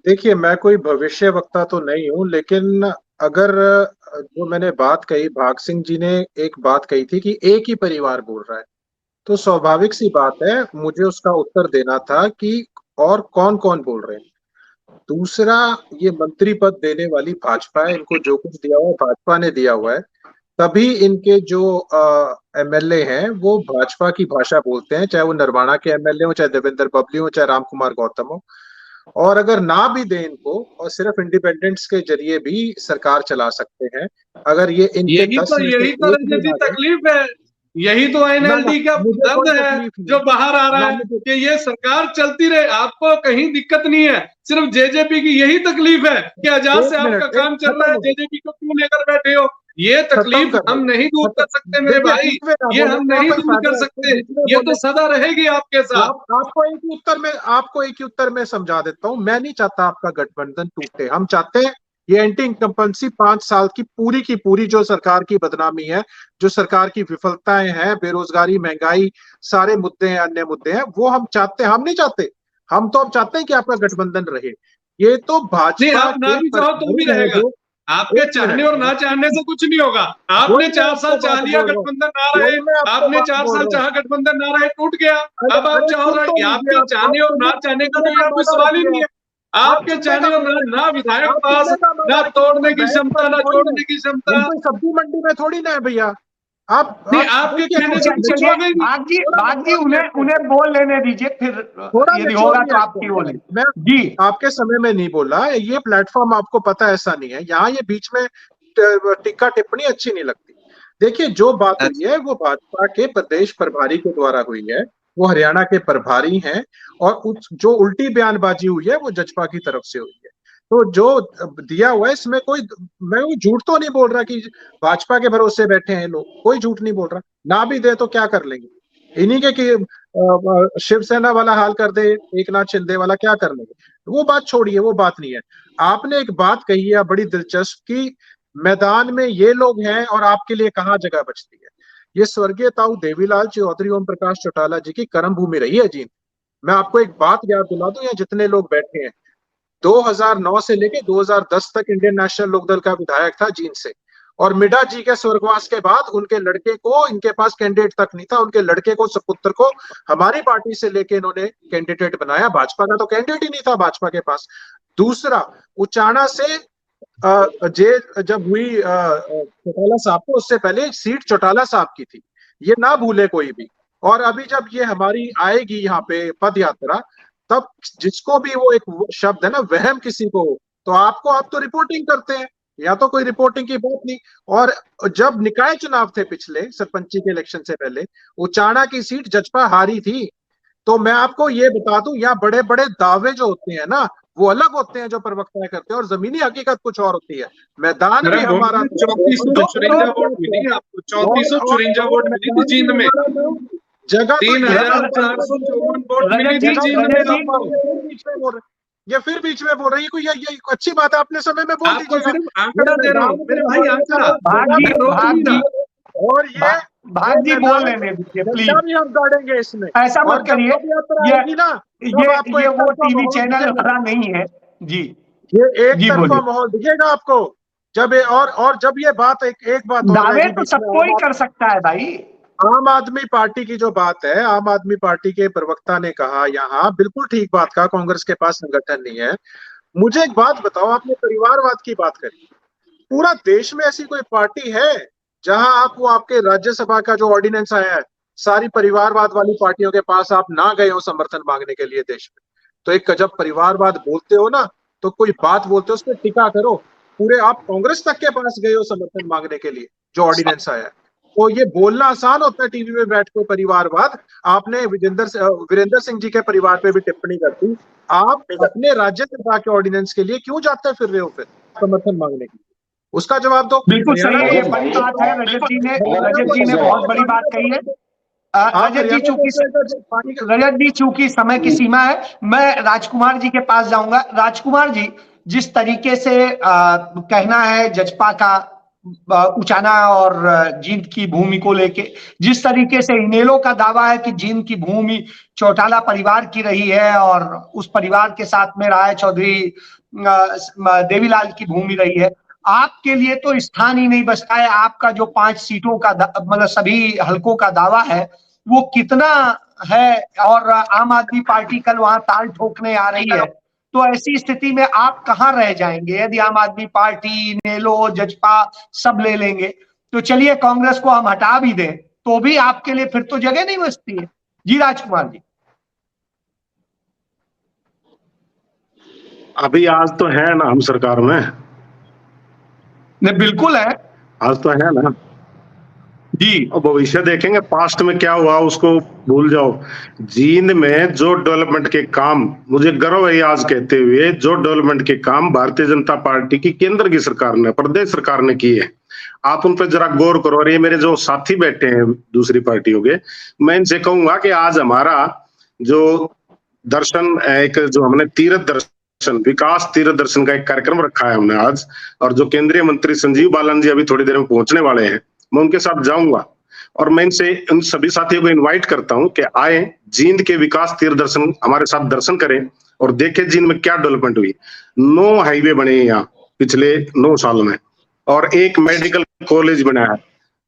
देखिए, मैं कोई भविष्य वक्ता तो नहीं हूं, लेकिन अगर जो मैंने बात कही, भाग सिंह जी ने एक बात कही थी कि एक ही परिवार बोल रहा है, तो स्वाभाविक सी बात है मुझे उसका उत्तर देना था कि और कौन कौन बोल रहे हैं। दूसरा, ये मंत्री पद देने वाली भाजपा है, इनको जो कुछ दिया हुआ है भाजपा ने दिया हुआ है, तभी इनके जो एमएलए हैं वो भाजपा की भाषा बोलते हैं, चाहे वो नरवाना के एमएलए हो, चाहे देवेंद्र बबली हो, चाहे राम कुमार गौतम हो। और अगर ना भी दे इनको और सिर्फ इंडिपेंडेंट्स के जरिए भी सरकार चला सकते हैं, अगर ये इनके यही 10 तो में से यही तो एक रजत जी भी ना दे, तकलीफ है, यही तो एनएलडी का मुझे दर्द कोई है तकलीफ नहीं, जो बाहर आ रहा ना है मुझे, कि ये सरकार चलती रहे, आपको कहीं दिक्कत नहीं है, सिर्फ जेजेपी की यही तकलीफ है कि आजाद से एक आपका मिनट, काम एक चल रहा है, खत्म हो, जेजेपी को क्यों लेकर बैठे हो? ये खत्म तकलीफ कर हम दो, नहीं दूर कर सकते मेरे देखिए भाई, बीच में ना ये बोले, हम क्या नहीं कोई दूर फायदा कर है इसको सकते, बीच में ये बोले? तो सदा रहेगी आपके साथ। आपको एक ही उत्तर में, आपको एक ही उत्तर में समझा देता हूं, मैं नहीं चाहता आपका गठबंधन टूटे, हम चाहते हैं ये एंटी इनकम्बेंसी 5 साल की पूरी जो सरकार की बदनामी है, जो सरकार की विफलताएं हैं, बेरोजगारी, महंगाई, सारे मुद्दे हैं, अन्य मुद्दे हैं, वो हम चाहते हैं। हम नहीं चाहते, हम तो अब चाहते हैं कि आपका गठबंधन रहे। ये तो नहीं, भाजपा आप ना के भी चाहो तो भी प्रभारी हैं रहेगा, जो, आपके एक चाहने और ना मिनट, चाहने से कुछ नहीं होगा। आपने वही मैं 4 साल आपको चाह बात लिया, बोल रहा हूँ, गठबंधन ना रहे, वही मैं आपको आपने बात 4 बोल साल रहा हूँ। चाहा, गठबंधन ना रहे, टूट गया। अरे अब आप अरे चाहो सुन तो लीजिए, आपके चाहने और ना चाहने का तो यहाँ कोई सवाल ही नहीं है। आप आपके सुनने चाहने का और ना, मतलब है, ना विधायक आप पास, सुनने का ना मतलब है कि हम तोड़ने कोई की बहस क्षमता, वाले ना थोड़ी जोड़ने है, की हम क्षमता। कोई सब्जी मंडी में थोड़ी ना है भैया। नहीं, आप आपके देखिए, कहने से कुछ चलिए होगा ही नहीं। भाग जी उन्हें उन्हें बोल लेने दीजिए, फिर थोड़ा यदि होगा निचोड़िए तो इसको। आपकी बोले। मैं जी आपके समय में नहीं बोला, ये प्लेटफॉर्म आपको पता है ऐसा नहीं है, यहाँ ये बीच में टिक्का टिप्पणी अच्छी नहीं लगती। देखिए, जो बात हुई है वो भाजपा के प्रदेश प्रभारी के द्वारा हुई है, वो हरियाणा के प्रभारी हैं, और जो उल्टी बयानबाजी हुई है वो जजपा की तरफ से हुई है। तो जो दिया हुआ है इसमें कोई, मैं वो झूठ तो नहीं बोल रहा कि भाजपा के भरोसे बैठे हैं लोग, कोई झूठ नहीं बोल रहा। ना भी दे तो क्या कर लेंगे, इन्हीं के कि शिवसेना वाला हाल कर दे, एक नाथ शिंदे वाला, क्या कर लेंगे, वो बात छोड़िए, वो बात नहीं है। आपने एक बात कही है बड़ी दिलचस्प कि मैदान में ये लोग हैं और आपके लिए कहाँ जगह बचती है। ये स्वर्गीय ताऊ देवीलाल चौधरी, ओम प्रकाश चौटाला जी की कर्म भूमि रही है जींद। मैं आपको एक बात याद दिला दूं, यहाँ जितने लोग बैठे हैं, 2009 से लेके 2010 तक इंडियन नेशनल लोकदल का विधायक था जींद से, और मिडा जी के स्वर्गवास के बाद उनके लड़के को, इनके पास कैंडिडेट तक नहीं था, उनके लड़के को, सपुत्र को हमारी पार्टी से लेके इन्होंने कैंडिडेट बनाया। भाजपा का तो कैंडिडेट ही नहीं था भाजपा के पास। दूसरा, उचाना से जे जब हुई चौटाला साहब को, उससे पहले सीट चौटाला साहब की थी, ये ना भूले कोई भी। और अभी जब ये हमारी आएगी यहाँ पे पद यात्रा, तब जिसको भी वो एक शब्द है ना, वहम किसी को, तो आप तो रिपोर्टिंग करते हैं, या तो कोई रिपोर्टिंग की बात नहीं। और जब निकाय चुनाव थे पिछले सरपंची के इलेक्शन से पहले, उचाना की सीट जजपा हारी थी। तो मैं आपको ये बता दूं, यहाँ बड़े बड़े दावे जो होते हैं ना, वो अलग होते हैं जो प्रवक्ता करते हैं, और जमीनी हकीकत कुछ और होती है। मैदान भी हमारा 3454 वोट मिली आपको, 3454 वोट मिली थी जींद में, जगह 3454 वोट मिली थी जींद में। ये फिर बीच में बोल रही है कोई, ये अच्छी बात है, अपने समय में बोल आपको दीजिएगा। सिर्फ आंकड़ा दे रहा हूँ मेरे भाई, आंकड़ा, मैं रोक नहीं रहा। और ये भाग जी बोल लेने दीजिए प्लीज, भी हम गाड़ेंगे इसमें, ऐसा मत करिए। ये वो टीवी चैनल हमारा नहीं है जी। ये एक जी तरफा बोलिए। माहौल दिखेगा आपको जब और जब ये बात एक बात और दावे रहेगी तो बीच सब में। कोई कर सकता है भाई। आम आदमी पार्टी की जो बात है, आम आदमी पार्टी के प्रवक्ता ने कहा यहाँ, बिल्कुल ठीक बात कहा, कांग्रेस के पास संगठन नहीं है। मुझे एक बात बताओ, आपने परिवारवाद की बात करी, पूरा देश में ऐसी कोई पार्टी है जहां आप, वो आपके राज्यसभा का जो ऑर्डिनेंस आया है सारी परिवारवाद वाली पार्टियों के पास आप ना गए हो समर्थन मांगने के लिए देश में। तो एक जब परिवारवाद बोलते हो ना, तो कोई बात बोलते हो उस पर टिका करो। पूरे आप कांग्रेस तक के पास गए हो समर्थन मांगने के लिए जो ऑर्डिनेंस आया है। तो ये बोलना आसान होता है टीवी में बैठ के परिवारवाद। आपने वीरेंद्र सिंह जी के परिवार पे भी टिप्पणी कर दी। आप अपने राज्य सभा के ऑर्डिनेंस के लिए क्यों जाते फिर रहे हो फिर समर्थन मांगने के लिए? उसका जवाब दो। बिल्कुल सही है, ये बड़ी बात है। रजत जी ने बहुत बड़ी बात कही है। रजत जी चूंकि समय की सीमा है, मैं राजकुमार जी के पास जाऊंगा। राजकुमार जी, जिस तरीके से कहना है जजपा का उचाना और जींद की भूमि को लेके, जिस तरीके से इनेलो का दावा है कि जींद की भूमि चौटाला परिवार की रही है और उस परिवार के साथ में राय चौधरी देवीलाल की भूमि रही है, आपके लिए तो स्थान ही नहीं बचता है। आपका जो 5 सीटों का मतलब सभी हलकों का दावा है वो कितना है, और आम आदमी पार्टी कल वहां ताल ठोकने आ रही है, तो ऐसी स्थिति में आप कहां रह जाएंगे? यदि आम आदमी पार्टी, नेलो, जजपा सब ले लेंगे, तो चलिए कांग्रेस को हम हटा भी दें तो भी आपके लिए फिर तो जगह नहीं बचती है। जी राजकुमार जी। अभी आज तो है ना हम सरकार में। नहीं, बिल्कुल है, आज तो है ना जी। और भविष्य देखेंगे, पास्ट में क्या हुआ उसको भूल जाओ। जींद में जो डेवलपमेंट के काम, मुझे गर्व है आज कहते हुए, जो डेवलपमेंट के काम भारतीय जनता पार्टी की केंद्र की सरकार ने, प्रदेश सरकार ने किए, आप उन पर जरा गौर करो। और ये मेरे जो साथी बैठे हैं दूसरी पार्टियों के, मैं इनसे कहूंगा कि आज हमारा जो दर्शन, एक जो हमने तीर्थ दर्शन, विकास तीर्थ दर्शन का एक कार्यक्रम रखा है हमने आज, और जो केंद्रीय मंत्री संजीव बालन जी अभी थोड़ी देर में पहुंचने वाले हैं, मैं उनके साथ जाऊंगा और मैं इनसे उन सभी साथियों को इनवाइट करता हूं कि आए, जींद के विकास तीर्थ दर्शन हमारे साथ दर्शन करें और देखें जींद में क्या डेवलपमेंट हुई। 9 हाईवे बने यहाँ पिछले 9 साल में, और एक मेडिकल कॉलेज बना है।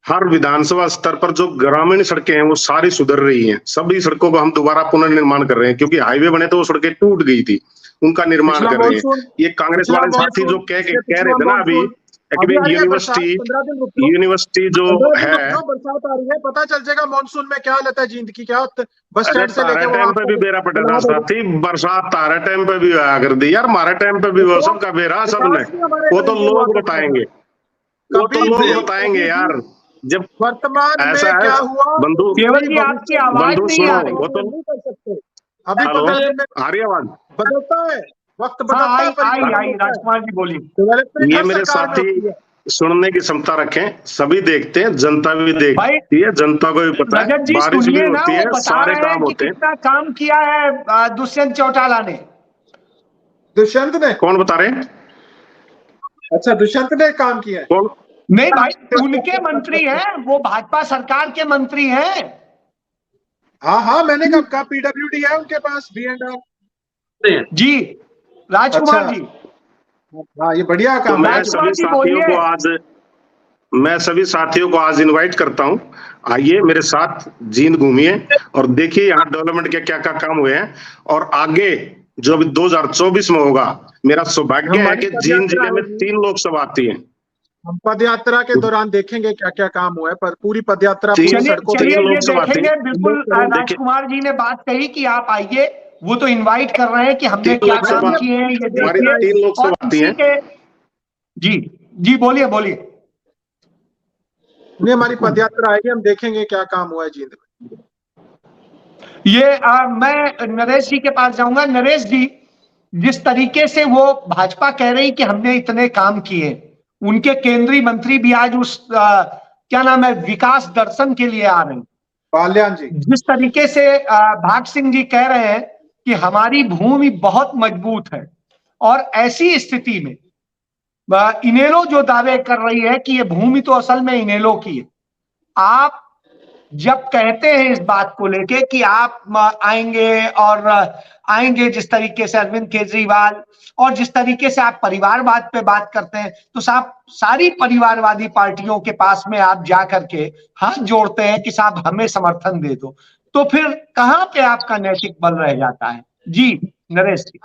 हर विधानसभा स्तर पर जो ग्रामीण सड़कें हैं वो सारी सुधर रही हैं। सभी सड़कों को हम दोबारा पुनर्निर्माण कर रहे हैं, क्योंकि हाईवे बने तो वो सड़कें टूट गई थी, उनका निर्माण कर रहे हैं। ये कांग्रेस वाले साथी जो कह रहे थे ना अभी यूनिवर्सिटी जो है, बरसात आ रही है, पता चल जाएगा मानसून में क्या हालत है जींद की। क्या बस स्टैंड से लेके टाइम पे भी बेरा पटेगा साथी, बरसात तारे टाइम पे भी आया कर दी यार, हमारे टाइम पे भी वो सबका बेरा सबने, वो तो लोग बताएंगे, वो तो लोग बताएंगे यार। जब वर्तमान में ऐसा क्या हुआ, बंधु आपकी आवाज नहीं आ रही, वो तो नहीं कर सकते। अभी आ रही आवाज बदलता है, वक्त बदलता है। आई राजकुमार जी बोलिए। ये मेरे साथी सुनने की क्षमता रखें, सभी देखते हैं, जनता भी देखती है, जनता को भी पता है, बारिश भी होती है, सारे काम होते हैं। कितना काम किया है दुष्यंत चौटाला ने? दुष्यंत ने? कौन बता रहे हैं? अच्छा, दुष्यंत ने काम किया है? कौन? नहीं भाई, उनके मंत्री हैं, वो भाजपा सरकार के मंत्री हैं। हाँ, मैंने कहा पीडब्ल्यूडी है उनके पास, B&R जी राजकुमार जी। हाँ, ये बढ़िया काम। मैं सभी साथियों को आज इनवाइट करता हूं, आइए मेरे साथ जींद घूमिए और देखिए यहाँ डेवलपमेंट के क्या क्या काम हुए हैं। और आगे जो अभी 2024 में होगा, मेरा सौभाग्य है कि जींद जिले में 3 लोकसभा आती है। हम पदयात्रा के दौरान देखेंगे क्या क्या काम हुआ है, पर पूरी पदयात्रा चलिए देखेंगे। बिल्कुल राजकुमार जी ने बात कही कि आप आइए, वो तो इनवाइट कर रहे हैं कि हमने क्या काम किए हैं ये देखिए। जी बोलिए। हमारी पदयात्रा आएगी, हम देखेंगे क्या काम हुआ है जींद में। ये मैं नरेश जी के पास जाऊंगा। नरेश जी, जिस तरीके से वो भाजपा कह रही कि हमने इतने काम किए, उनके केंद्रीय मंत्री भी आज उस क्या नाम है, विकास दर्शन के लिए आ रहे हैं, बाल्यान जी। जिस तरीके से भाग सिंह जी कह रहे हैं कि हमारी भूमि बहुत मजबूत है, और ऐसी स्थिति में इनेलो जो दावे कर रही है कि ये भूमि तो असल में इनेलो की है, आप जब कहते हैं इस बात को लेके कि आप आएंगे और आएंगे, जिस तरीके से अरविंद केजरीवाल, और जिस तरीके से आप परिवारवाद पे बात करते हैं, तो साहब सारी परिवारवादी पार्टियों के पास में आप जा करके हाथ जोड़ते हैं कि साहब हमें समर्थन दे दो, तो फिर कहां पे आपका नैतिक बल रह जाता है? जी नरेश जी।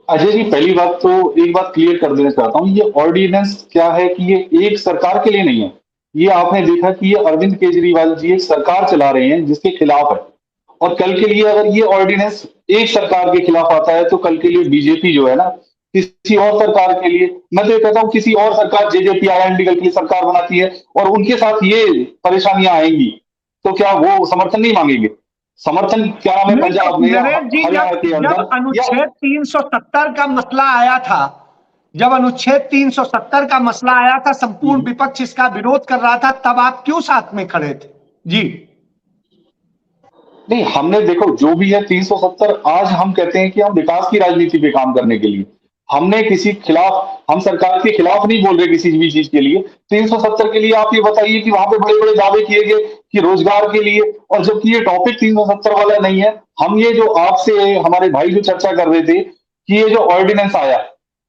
अजय जी, पहली बात तो एक बात क्लियर कर देना चाहता हूँ, ये ऑर्डिनेंस क्या है कि ये एक सरकार के लिए नहीं है, ये आपने देखा कि ये अरविंद केजरीवाल जी एक सरकार चला रहे हैं जिसके खिलाफ है, और कल के लिए अगर ये ऑर्डिनेंस एक सरकार के खिलाफ आता है तो कल के लिए बीजेपी जो है ना किसी और सरकार के लिए, मैं तो ये कहता हूँ किसी और सरकार जेजेपी आईएनडी कल के लिए सरकार बनाती है और उनके साथ ये परेशानियां आएंगी तो क्या वो समर्थन नहीं मांगेंगे? समर्थन क्या नाम है पंजाब में, नरेश जी, हरियाणा के जब अंदर अनुच्छेद 370 का मसला आया था, जब अनुच्छेद 370 का मसला आया था, संपूर्ण विपक्ष इसका विरोध कर रहा था, तब आप क्यों साथ में खड़े थे? जी नहीं, हमने देखो जो भी है 370, आज हम कहते हैं कि हम विकास की राजनीति पे काम करने के लिए, हमने किसी खिलाफ, हम सरकार के खिलाफ नहीं बोल रहे किसी भी चीज के लिए। 370 के लिए आप ये बताइए कि वहां पे बड़े बड़े दावे किए गए कि रोजगार के लिए, और जबकि ये टॉपिक 370 वाला नहीं है। हम ये जो आपसे हमारे भाई जो चर्चा कर रहे थे कि ये जो ऑर्डिनेंस आया,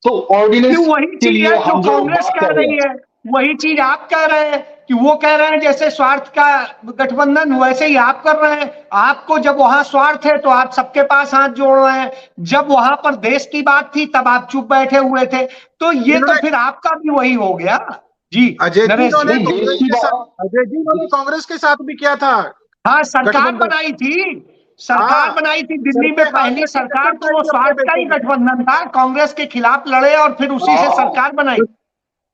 तो ऑर्डिनेंस वही के चीज लिए है जो हम जो कांग्रेस बात कह कर रहे रही हैं, है, वही चीज आप कह रहे हैं कि वो कह रहे हैं जैसे स्वार्थ का गठबंधन, वैसे ही आप कर रहे हैं। आपको जब वहां स्वार्थ है तो आप सबके पास हाथ जोड़ रहे हैं, जब वहां पर देश की बात थी तब आप चुप बैठे हुए थे, तो ये तो फिर आपका भी वही हो गया। जी अजय जी नरेश ने जी। अजय जी ने कांग्रेस के साथ भी किया था। हाँ, सरकार गठबंधन। बनाई थी, सरकार हाँ, बनाई थी दिल्ली सर में पे पहली हाथ सरकार, रख के तो वो स्वार्थ का ही गठबंधन था, कांग्रेस के खिलाफ लड़े और फिर उसी से सरकार बनाई।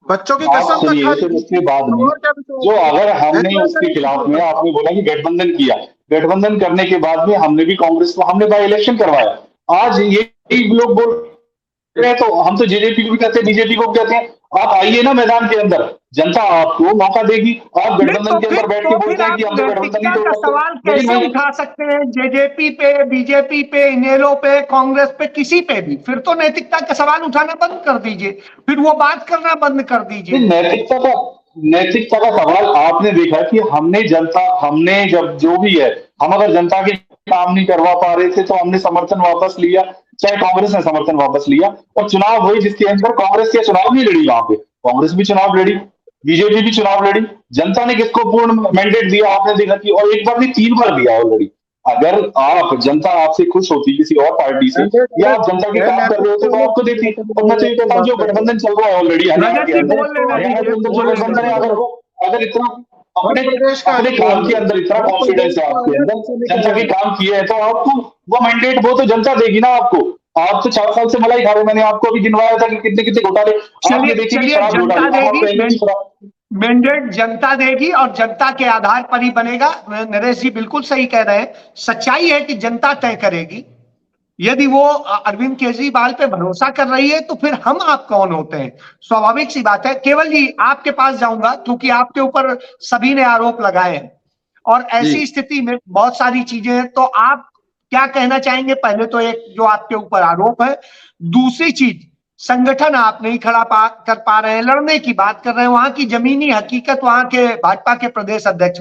बच्चों की आप कसम तक सुनिए, खा फिर ली। उसके बाद में और क्या विषय जो है? अगर हमने ऐसा उसके नहीं खिलाफ बोल में, सकते। आपने बोला कि गठबंधन किया, गठबंधन करने के बाद में हमने भी कांग्रेस को, हमने बाई इलेक्शन करवाया। आज ये लोग बोल रहे हैं, तो हम तो जेजेपी को भी कहते हैं, बीजेपी को भी कहते हैं, आप आइए ना मैदान के अंदर, जनता आपको मौका देगी। आप गठबंधन के अंदर बैठ के बोलते हैं कि हम तो गठबंधन नहीं नैतिकता तोड़ का सकते, सवाल लेकिन कैसे मैं उठा सकते हैं जेजेपी पे, बीजेपी पे, इनेलो पे, कांग्रेस पे, किसी पे भी? फिर तो नैतिकता का सवाल उठाना बंद कर दीजिए, फिर वो बात करना बंद कर दीजिए। नैतिकता का सवाल आपने देखा कि हमने जब जो भी है, हम अगर जनता के काम नहीं करवा पा रहे थे तो हमने समर्थन वापस लिया, चाहे कांग्रेस ने समर्थन वापस लिया, और चुनाव हुए जिसके अंदर कांग्रेस के चुनाव नहीं लड़ी, वहां पे कांग्रेस भी चुनाव लड़ी, बीजेपी भी चुनाव लड़ी। जनता ने किसको पूर्ण मैंडेट दिया आपने देखा कि, और एक बार नहीं 3 बार दिया ऑलरेडी। अगर आप जनता आपसे खुश होती किसी और पार्टी से, या आप जनता के काम कर रहे होते तो आपको देती। और मैं तो ये कहता हूँ जो गठबंधन चल रहा है ऑलरेडी हरियाणा के अंदर, हरियाणा के अंदर जो गठबंधन है, अगर इतना अपने काम के अंदर इतना कॉन्फिडेंस है आपके अंदर, जनता के काम किए हैं, तो आपको वो मैंडेट वो तो जनता देगी ना आपको। आप तो 4 साल से मलाई खा रहे, मैंने आपको अभी गिनवाया था कि कितने कितने घोटाले आपने देखे कि शराब घोटाले, मैंडेट जनता देगी और जनता के आधार पर ही बनेगा। नरेश जी बिल्कुल सही कह रहे हैं, सच्चाई है कि जनता तय करेगी। यदि वो अरविंद केजरीवाल पे भरोसा कर रही है तो फिर हम आप कौन होते हैं? स्वाभाविक सी बात है। केवल जी आपके पास जाऊंगा क्योंकि आपके ऊपर सभी ने आरोप लगाए हैं और ऐसी स्थिति में बहुत सारी चीजें हैं, तो आप क्या कहना चाहेंगे? पहले तो एक जो आपके ऊपर आरोप है, दूसरी चीज संगठन आप नहीं खड़ा कर पा रहे हैं, लड़ने की बात कर रहे हैं, वहां की जमीनी हकीकत वहां के भाजपा के प्रदेश अध्यक्ष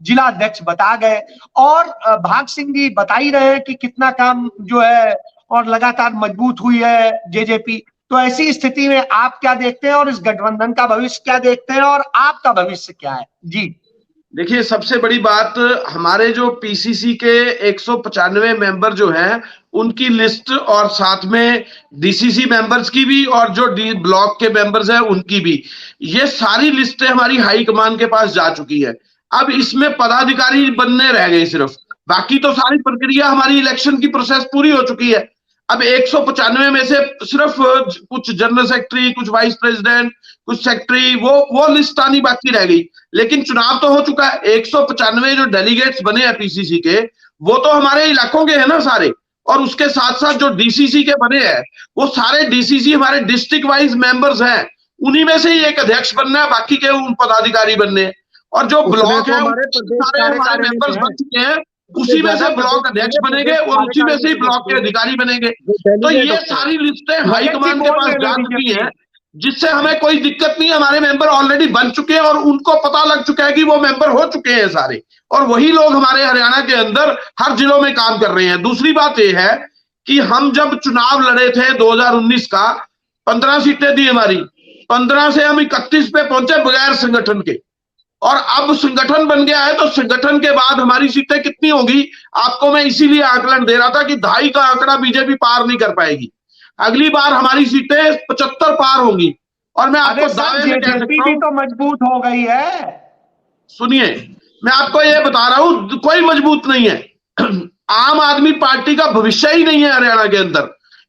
जिला अध्यक्ष बता गए, और भाग सिंह जी बता ही रहे हैं कि कितना काम जो है और लगातार मजबूत हुई है जेजेपी। तो ऐसी स्थिति में आप क्या देखते हैं और इस गठबंधन का भविष्य क्या देखते हैं और आपका भविष्य क्या है? जी देखिए, सबसे बड़ी बात, हमारे जो पीसीसी के 195 मेंबर जो हैं उनकी लिस्ट, और साथ में डीसीसी मेंबर्स की भी, और जो ब्लॉक के मेंबर्स हैं उनकी भी, ये सारी लिस्टें हमारी हाई कमान के पास जा चुकी है। अब इसमें पदाधिकारी बनने रह गए सिर्फ, बाकी तो सारी प्रक्रिया हमारी इलेक्शन की प्रोसेस पूरी हो चुकी है। अब 195 में से सिर्फ कुछ जनरल सेक्रेटरी, कुछ वाइस प्रेसिडेंट, कुछ सेक्रेटरी, वो लिस्ट आनी बाकी रह गई। लेकिन चुनाव तो हो चुका है। 195 जो डेलीगेट्स बने हैं पीसीसी के, वो तो हमारे इलाकों के हैं ना सारे, और उसके साथ साथ जो डीसीसी के बने हैं वो सारे डीसीसी हमारे डिस्ट्रिक्ट वाइज मेंबर्स हैं, उन्हीं में से ही एक अध्यक्ष बनना है, बाकी के उन पदाधिकारी बनने हैं। और जो ब्लॉक है सारे हमारे मेंबर्स बन चुके हैं, उसी में से ब्लॉक अध्यक्ष बनेंगे और उसी में से ही ब्लॉक के अधिकारी बनेंगे। तो ये सारी लिस्टें हाईकमान के पास जा चुकी हैं, जिससे हमें कोई दिक्कत नहीं है। हमारे मेंबर ऑलरेडी बन चुके हैं और उनको पता लग चुका है कि वो मेंबर हो चुके हैं सारे, और वही लोग हमारे हरियाणा के अंदर हर जिलों में काम कर रहे हैं। दूसरी बात यह है कि हम जब चुनाव लड़े थे 2019 का, 15 सीटें थी हमारी, 15 से हम 31 पे पहुंचे बगैर संगठन के, और अब संगठन बन गया है तो संगठन के बाद हमारी सीटें कितनी होगी, आपको मैं इसीलिए आकलन दे रहा था कि 2.5 का आंकड़ा बीजेपी पार नहीं कर पाएगी। अगली बार हमारी सीटें 75 पार होंगी, और मैं आपको अरे सर, दावे में कह जेजेपी सकता भी हूं, तो मजबूत हो गई है। सुनिए, मैं आपको ये बता रहा हूं, कोई मजबूत नहीं है। आम आदमी पार्टी का भविष्य ही नहीं है हरियाणा के अंदर,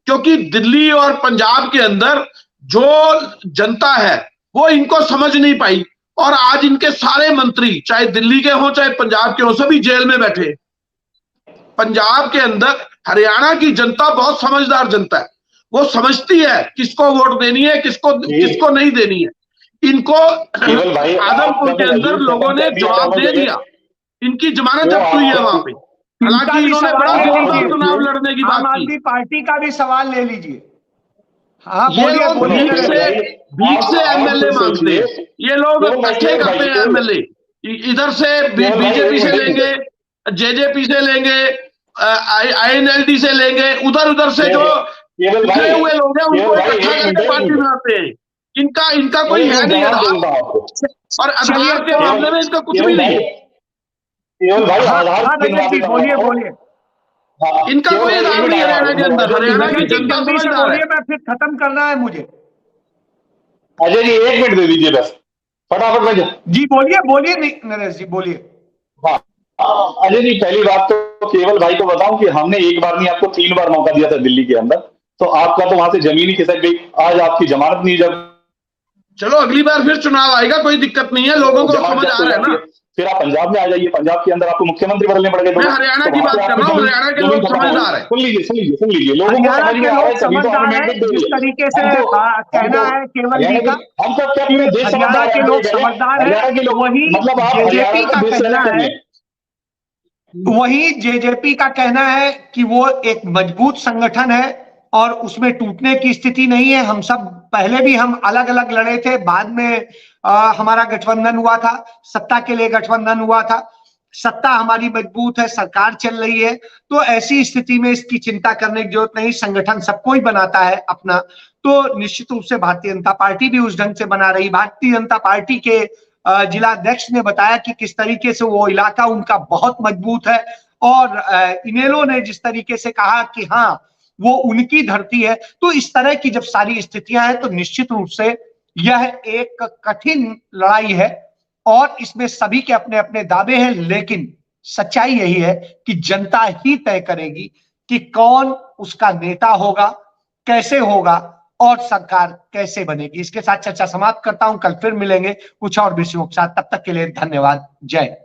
क्योंकि दिल्ली और पंजाब के अंदर जो जनता है वो इनको समझ नहीं पाई, और आज इनके सारे मंत्री चाहे दिल्ली के हों चाहे पंजाब के हों सभी जेल में बैठे। पंजाब के अंदर हरियाणा की जनता बहुत समझदार जनता है, वो समझती है किसको वोट देनी है, किसको नहीं देनी है। इनको आदमपुर के अंदर लोगों ने जवाब दे दिया, इनकी जमानत जब्त हुई है वहां पे। हालांकि इन्होंने बड़ा जोरदार चुनाव लड़ने की बात आम की। आदमी पार्टी का भी सवाल ले लीजिए। हाँ, ये बोलिए लोग बोलिए। भीख से एमएलए मांगते हैं, ये लोग इकट्ठे करते हैं एमएलए, इधर से बीजेपी से लेंगे, जेजेपी से लेंगे, आईएनएलडी से लेंगे, उधर से जो उठे हुए लोग हैं उनको इकट्ठा करके पार्टी बनाते हैं। इनका कोई है नहीं आधार, और आधार के मामले में इनका कुछ भी नहीं। बोलिए बोलिए। इनका कोई आधार नहीं है हरियाणा के अंदर। हरियाणा की जनता समझदार है। मैं फिर खत्म करना है मुझे। अजय जी 1 मिनट दे दीजिए बस, फटाफट में जी बोलिए बोलिए नरेश जी बोलिए। हाँ अजय जी, पहली बात तो केवल भाई को बताऊं कि हमने एक बार नहीं आपको 3 बार मौका दिया था दिल्ली के अंदर, तो आपका तो वहां से जमीन ही खिसक गई। आज आपकी जमानत नहीं, जब चलो अगली बार फिर चुनाव आएगा, कोई दिक्कत नहीं है, लोगों को समझ आ रहा है ना। फिर आप पंजाब में आ जाइए, पंजाब के अंदर आपको मुख्यमंत्री बदलने पड़ेंगे। मैं हरियाणा की बात कर रहा हूँ, हरियाणा के लोग समझदार है। सुन लीजिए लोगों को समझ में आ रहा है, तभी तो हमें मैंडेट दे जिस तरीके से कहना है केवल जी का, हम सब क्या पूरे देश हरियाणा के लोग समझदार हरियाणा के है, लोग, वही मतलब आप जेजेपी का कहना है, वही जेजेपी का कहना है कि वो एक मजबूत संगठन है और उसमें टूटने की स्थिति नहीं है। हम सब पहले भी हम अलग अलग लड़े थे, बाद में हमारा गठबंधन हुआ था, सत्ता के लिए गठबंधन हुआ था, सत्ता हमारी मजबूत है, सरकार चल रही है, तो ऐसी स्थिति में इसकी चिंता करने की जरूरत नहीं। संगठन सबको ही बनाता है अपना, तो निश्चित रूप से भारतीय जनता पार्टी भी उस ढंग से बना रही। भारतीय जनता पार्टी के जिला अध्यक्ष ने बताया कि किस तरीके से वो इलाका उनका बहुत मजबूत है, और इनेलो ने जिस तरीके से कहा कि हाँ वो उनकी धरती है। तो इस तरह की जब सारी स्थितियां हैं तो निश्चित रूप से यह एक कठिन लड़ाई है और इसमें सभी के अपने अपने दावे हैं, लेकिन सच्चाई यही है कि जनता ही तय करेगी कि कौन उसका नेता होगा, कैसे होगा और सरकार कैसे बनेगी। इसके साथ चर्चा समाप्त करता हूं, कल फिर मिलेंगे कुछ और विषयों के साथ। तब तक के लिए धन्यवाद। जय।